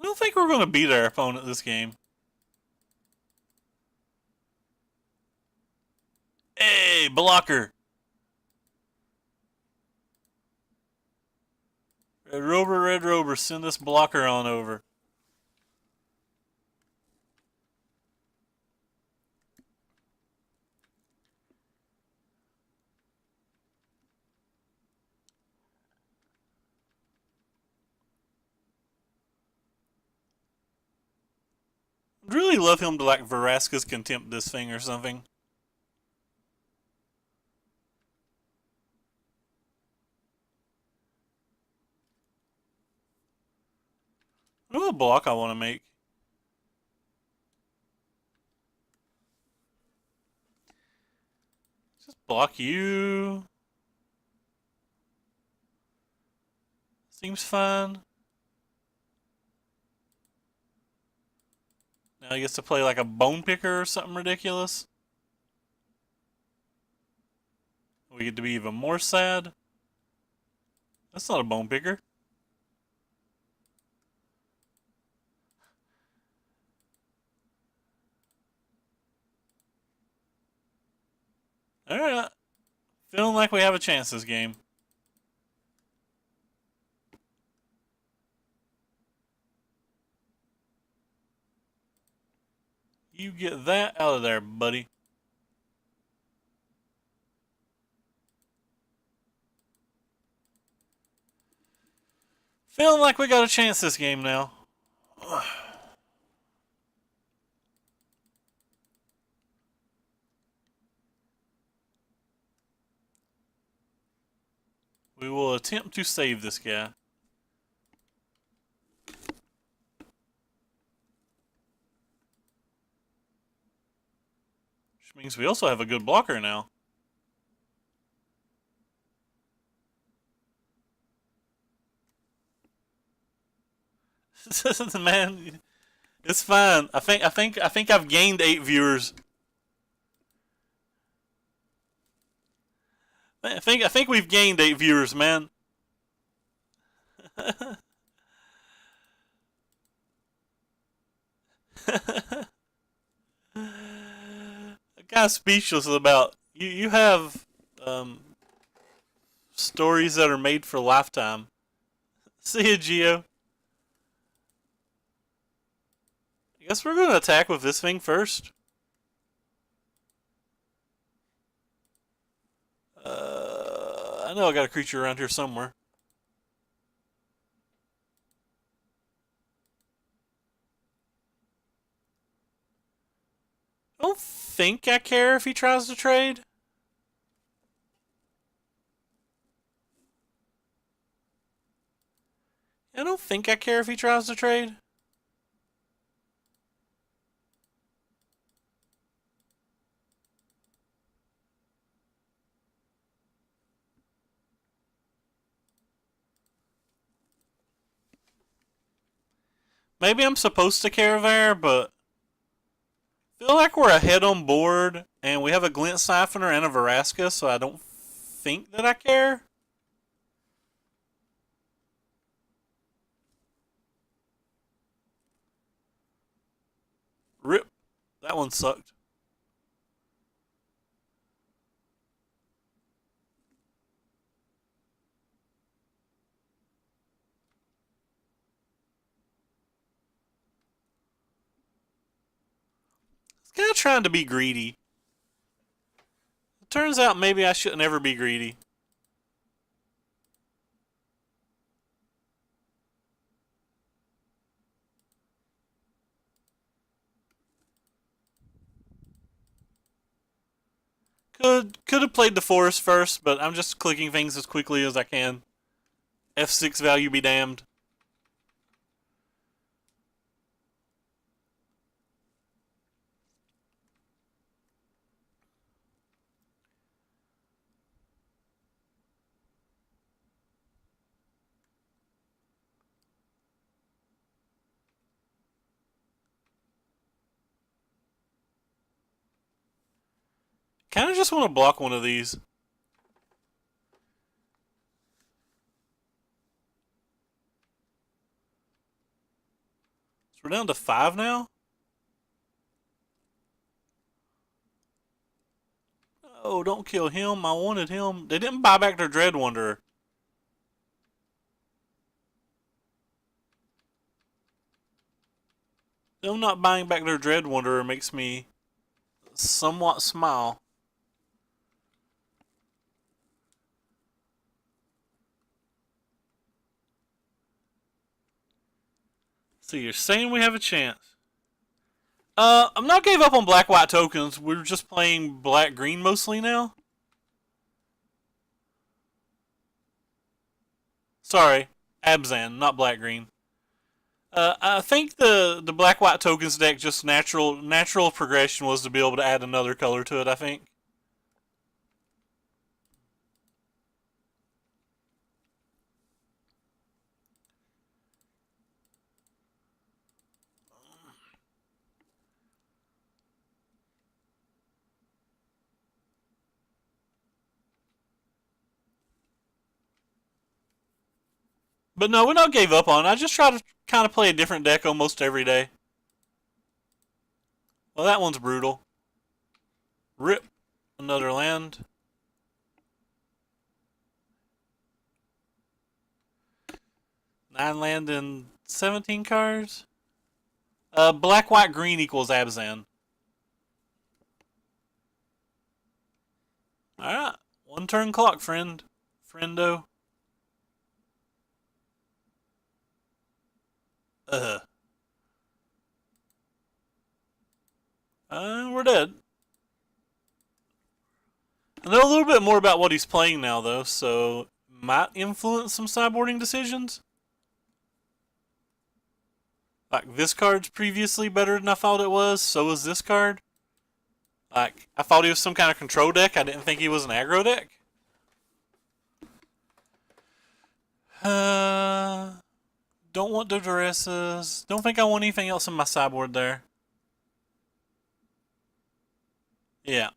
I don't think we're going to beat our opponent this game. Hey, blocker. Red Rover, send this blocker on over. I'd really love him to like Verasca's Contempt this thing or something. What a block I want to make. Just block you. Seems fine. Now he gets to play like a bone picker or something ridiculous. We get to be even more sad. That's not a bone picker. Alright. Feeling like we have a chance this game. You get that out of there, buddy. Feeling like we got a chance this game now. We will attempt to save this guy. Which means we also have a good blocker now. Man, it's fine. I think I've gained 8 viewers. I think we've gained 8 viewers, man. I'm kind of speechless about you. You have stories that are made for lifetime. See ya, Geo. I guess we're going to attack with this thing first. I know I got a creature around here somewhere. I don't think I care if he tries to trade. I don't think I care if he tries to trade. Maybe I'm supposed to care there, but I feel like we're ahead on board, and we have a Glint Siphoner and a Verasca, so I don't think that I care. Rip. That one sucked. It's kind of trying to be greedy. It turns out maybe I shouldn't ever be greedy. Could have played the forest first, but I'm just clicking things as quickly as I can. F6 value be damned. Kind of just want to block one of these. So we're down to 5 now? Oh, don't kill him. I wanted him. They didn't buy back their Dread Wanderer. them not buying back their Dread Wanderer makes me somewhat smile. So you're saying we have a chance? I'm not gave up on black-white tokens. We're just playing black-green mostly now. Sorry, Abzan, not black-green. I think the black-white tokens deck just natural progression was to be able to add another color to it. I think. But no, we not gave up on it. I just try to kind of play a different deck almost every day. Well, that one's brutal. Rip. Another land. Nine land and 17 cards. Black, white, green equals Abzan. Alright. One turn clock, friend. Friendo. Uh. We're dead. I know a little bit more about what he's playing now, though, so might influence some sideboarding decisions. Like, this card's previously better than I thought it was, so is this card. Like, I thought he was some kind of control deck. I didn't think he was an aggro deck. Don't want Dodoresses. Don't think I want anything else in my sideboard there. Yeah.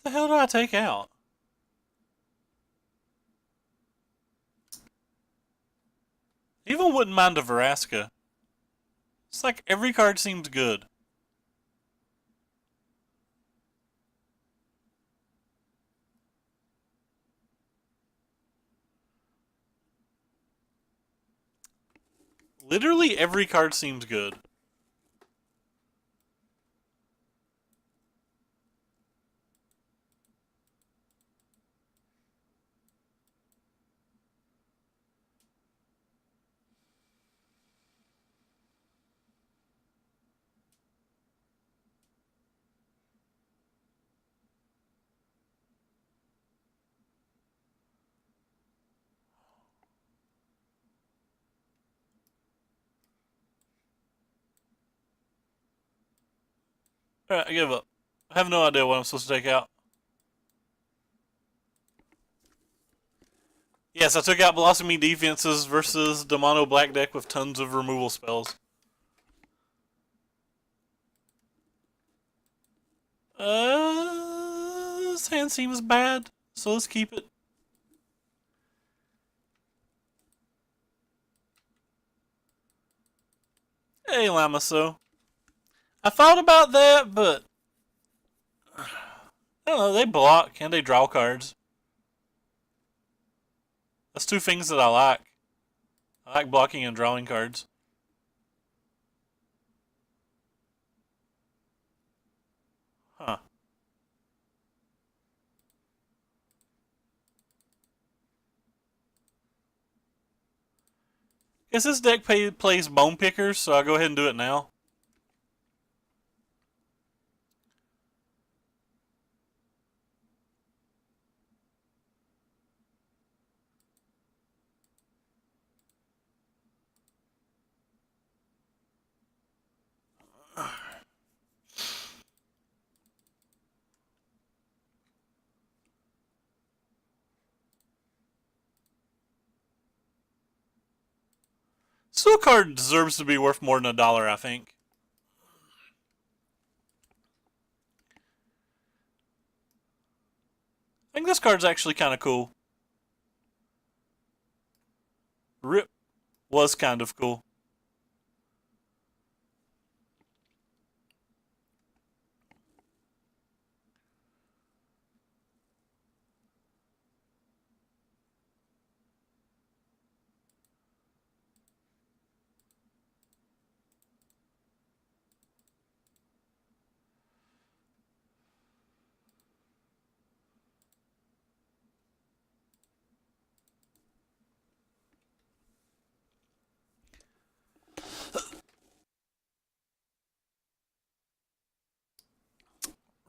What the hell do I take out? Even wouldn't mind a Veraska. It's like every card seems good. Literally every card seems good. Alright, I give up. I have no idea what I'm supposed to take out. Yes, I took out Blossomy defenses versus the mono black deck with tons of removal spells. This hand seems bad, so let's keep it. Hey, Lamaso. I thought about that, but I don't know. They block and they draw cards. That's two things that I like. I like blocking and drawing cards. Huh. Guess this deck plays Bone Pickers, so I'll go ahead and do it now. Still, card deserves to be worth more than $1, I think. I think this card's actually kind of cool. Rip was kind of cool.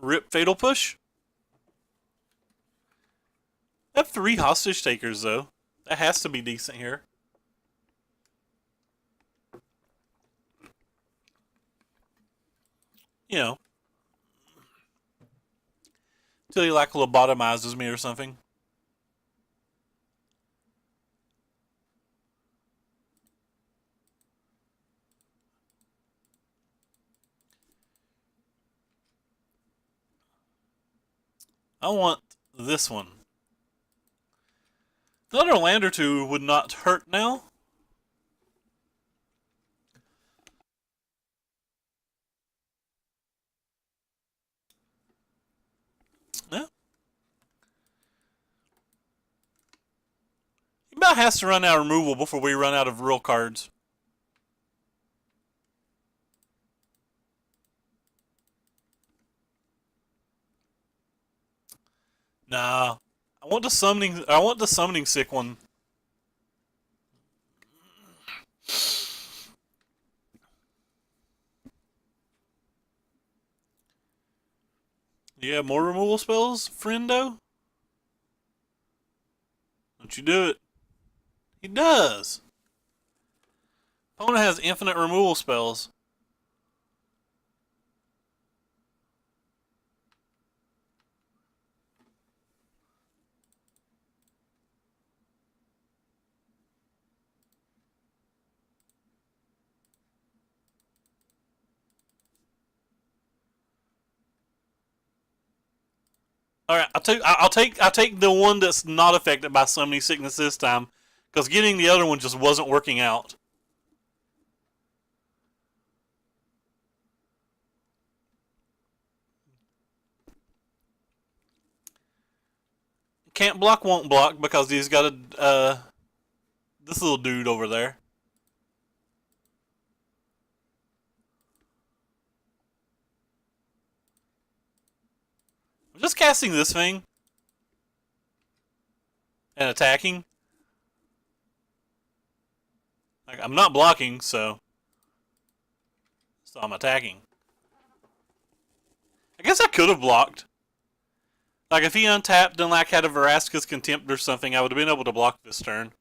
Rip Fatal Push. I have 3 hostage takers though. That has to be decent here. You know, till he like lobotomizes me or something. I want this one. Another land or two would not hurt now. Yeah. He about has to run out of removal before we run out of real cards. Nah. I want the summoning sick one. You have more removal spells, friendo? Don't you do it. He does. Opponent has infinite removal spells. All right, I'll take the one that's not affected by summoning sickness this time, because getting the other one just wasn't working out. Can't block, won't block, because he's got this little dude over there. I'm just casting this thing and attacking. Like, I'm not blocking, so I'm attacking. I guess I could have blocked. Like, if he untapped and like had a Veraska's Contempt or something, I would have been able to block this turn.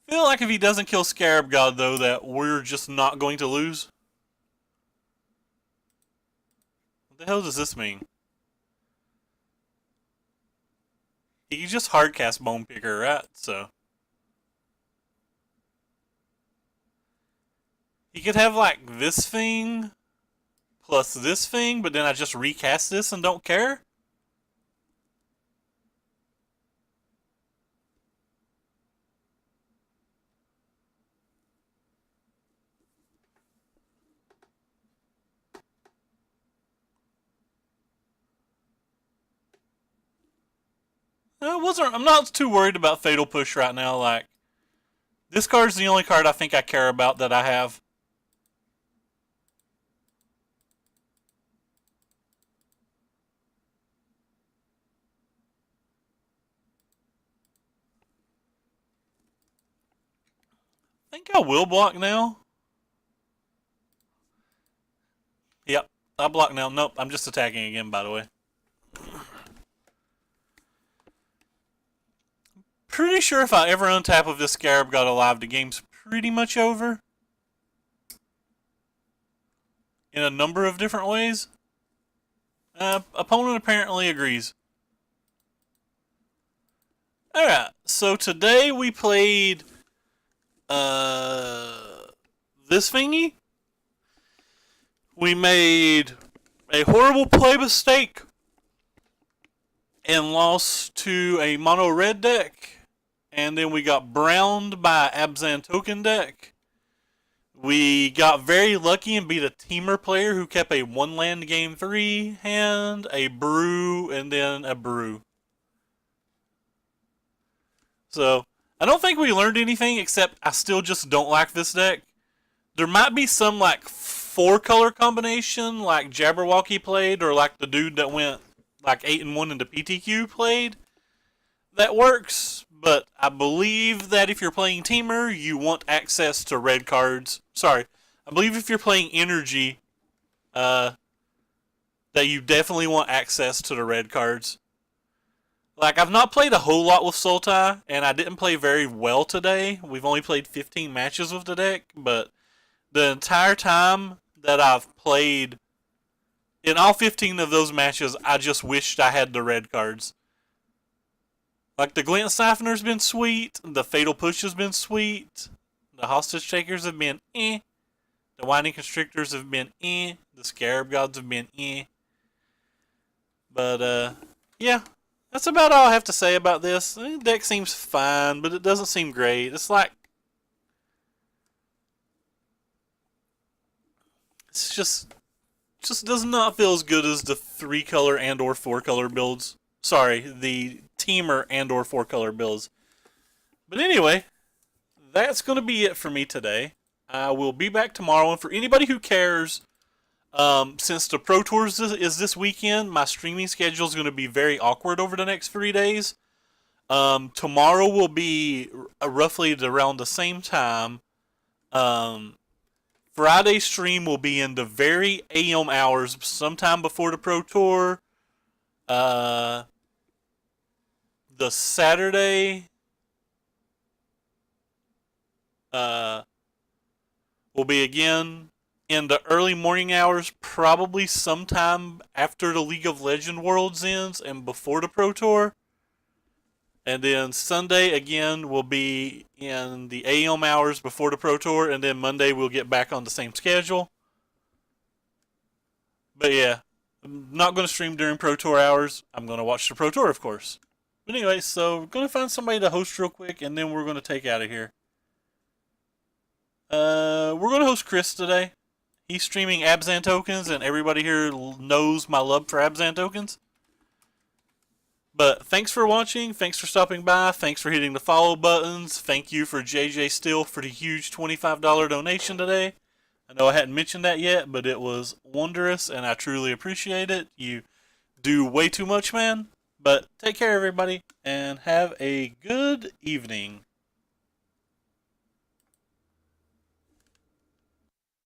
I feel like if he doesn't kill Scarab God, though, that we're just not going to lose. What the hell does this mean? He can just hardcast Bone Picker, right? So he could have like this thing plus this thing, but then I just recast this and don't care. I'm not too worried about Fatal Push right now. Like, this card's the only card I think I care about that I have. I think I will block now. Yep, I block now. Nope, I'm just attacking again, by the way. Pretty sure if I ever untap of this Scarab God alive, the game's pretty much over. In a number of different ways. Opponent apparently agrees. Alright, so today we played this thingy. We made a horrible play mistake and lost to a mono red deck. And then we got browned by Abzan token deck. We got very lucky and beat a teamer player who kept a 1-land game 3 hand, a brew, and then a brew. So, I don't think we learned anything, except I still just don't like this deck. There might be some, like, 4-color combination, like Jabberwocky played, or like the dude that went, like, 8-1 into PTQ played, that works, but I believe that if you're playing Teamer, you want access to red cards. Sorry, I believe if you're playing Energy, that you definitely want access to the red cards. Like, I've not played a whole lot with Sultai, and I didn't play very well today. We've only played 15 matches with the deck, but the entire time that I've played, in all 15 of those matches, I just wished I had the red cards. Like, the Glint Siphoner's been sweet, the Fatal Push has been sweet, the Hostage Takers have been eh, the Winding Constrictors have been eh, the Scarab Gods have been eh. But, yeah. That's about all I have to say about this. The deck seems fine, but it doesn't seem great. It's like... It's just does not feel as good as the 3-color and or 4-color builds. Sorry, the Teamer and or 4-color builds. But anyway, that's going to be it for me today. I will be back tomorrow, and for anybody who cares... since the Pro Tours is this weekend, my streaming schedule is going to be very awkward over the next 3 days. Tomorrow will be roughly around the same time. Friday stream will be in the very AM hours, sometime before the Pro Tour. The Saturday will be again in the early morning hours, probably sometime after the League of Legends Worlds ends and before the Pro Tour. And then Sunday, again, will be in the AM hours before the Pro Tour. And then Monday, we'll get back on the same schedule. But yeah, I'm not going to stream during Pro Tour hours. I'm going to watch the Pro Tour, of course. But anyway, so we're going to find somebody to host real quick, and then we're going to take out of here. We're going to host Chris today. He's streaming Abzan tokens, and everybody here knows my love for Abzan tokens. But thanks for watching. Thanks for stopping by. Thanks for hitting the follow buttons. Thank you for JJ Steele for the huge $25 donation today. I know I hadn't mentioned that yet, but it was wondrous, and I truly appreciate it. You do way too much, man. But take care, everybody, and have a good evening.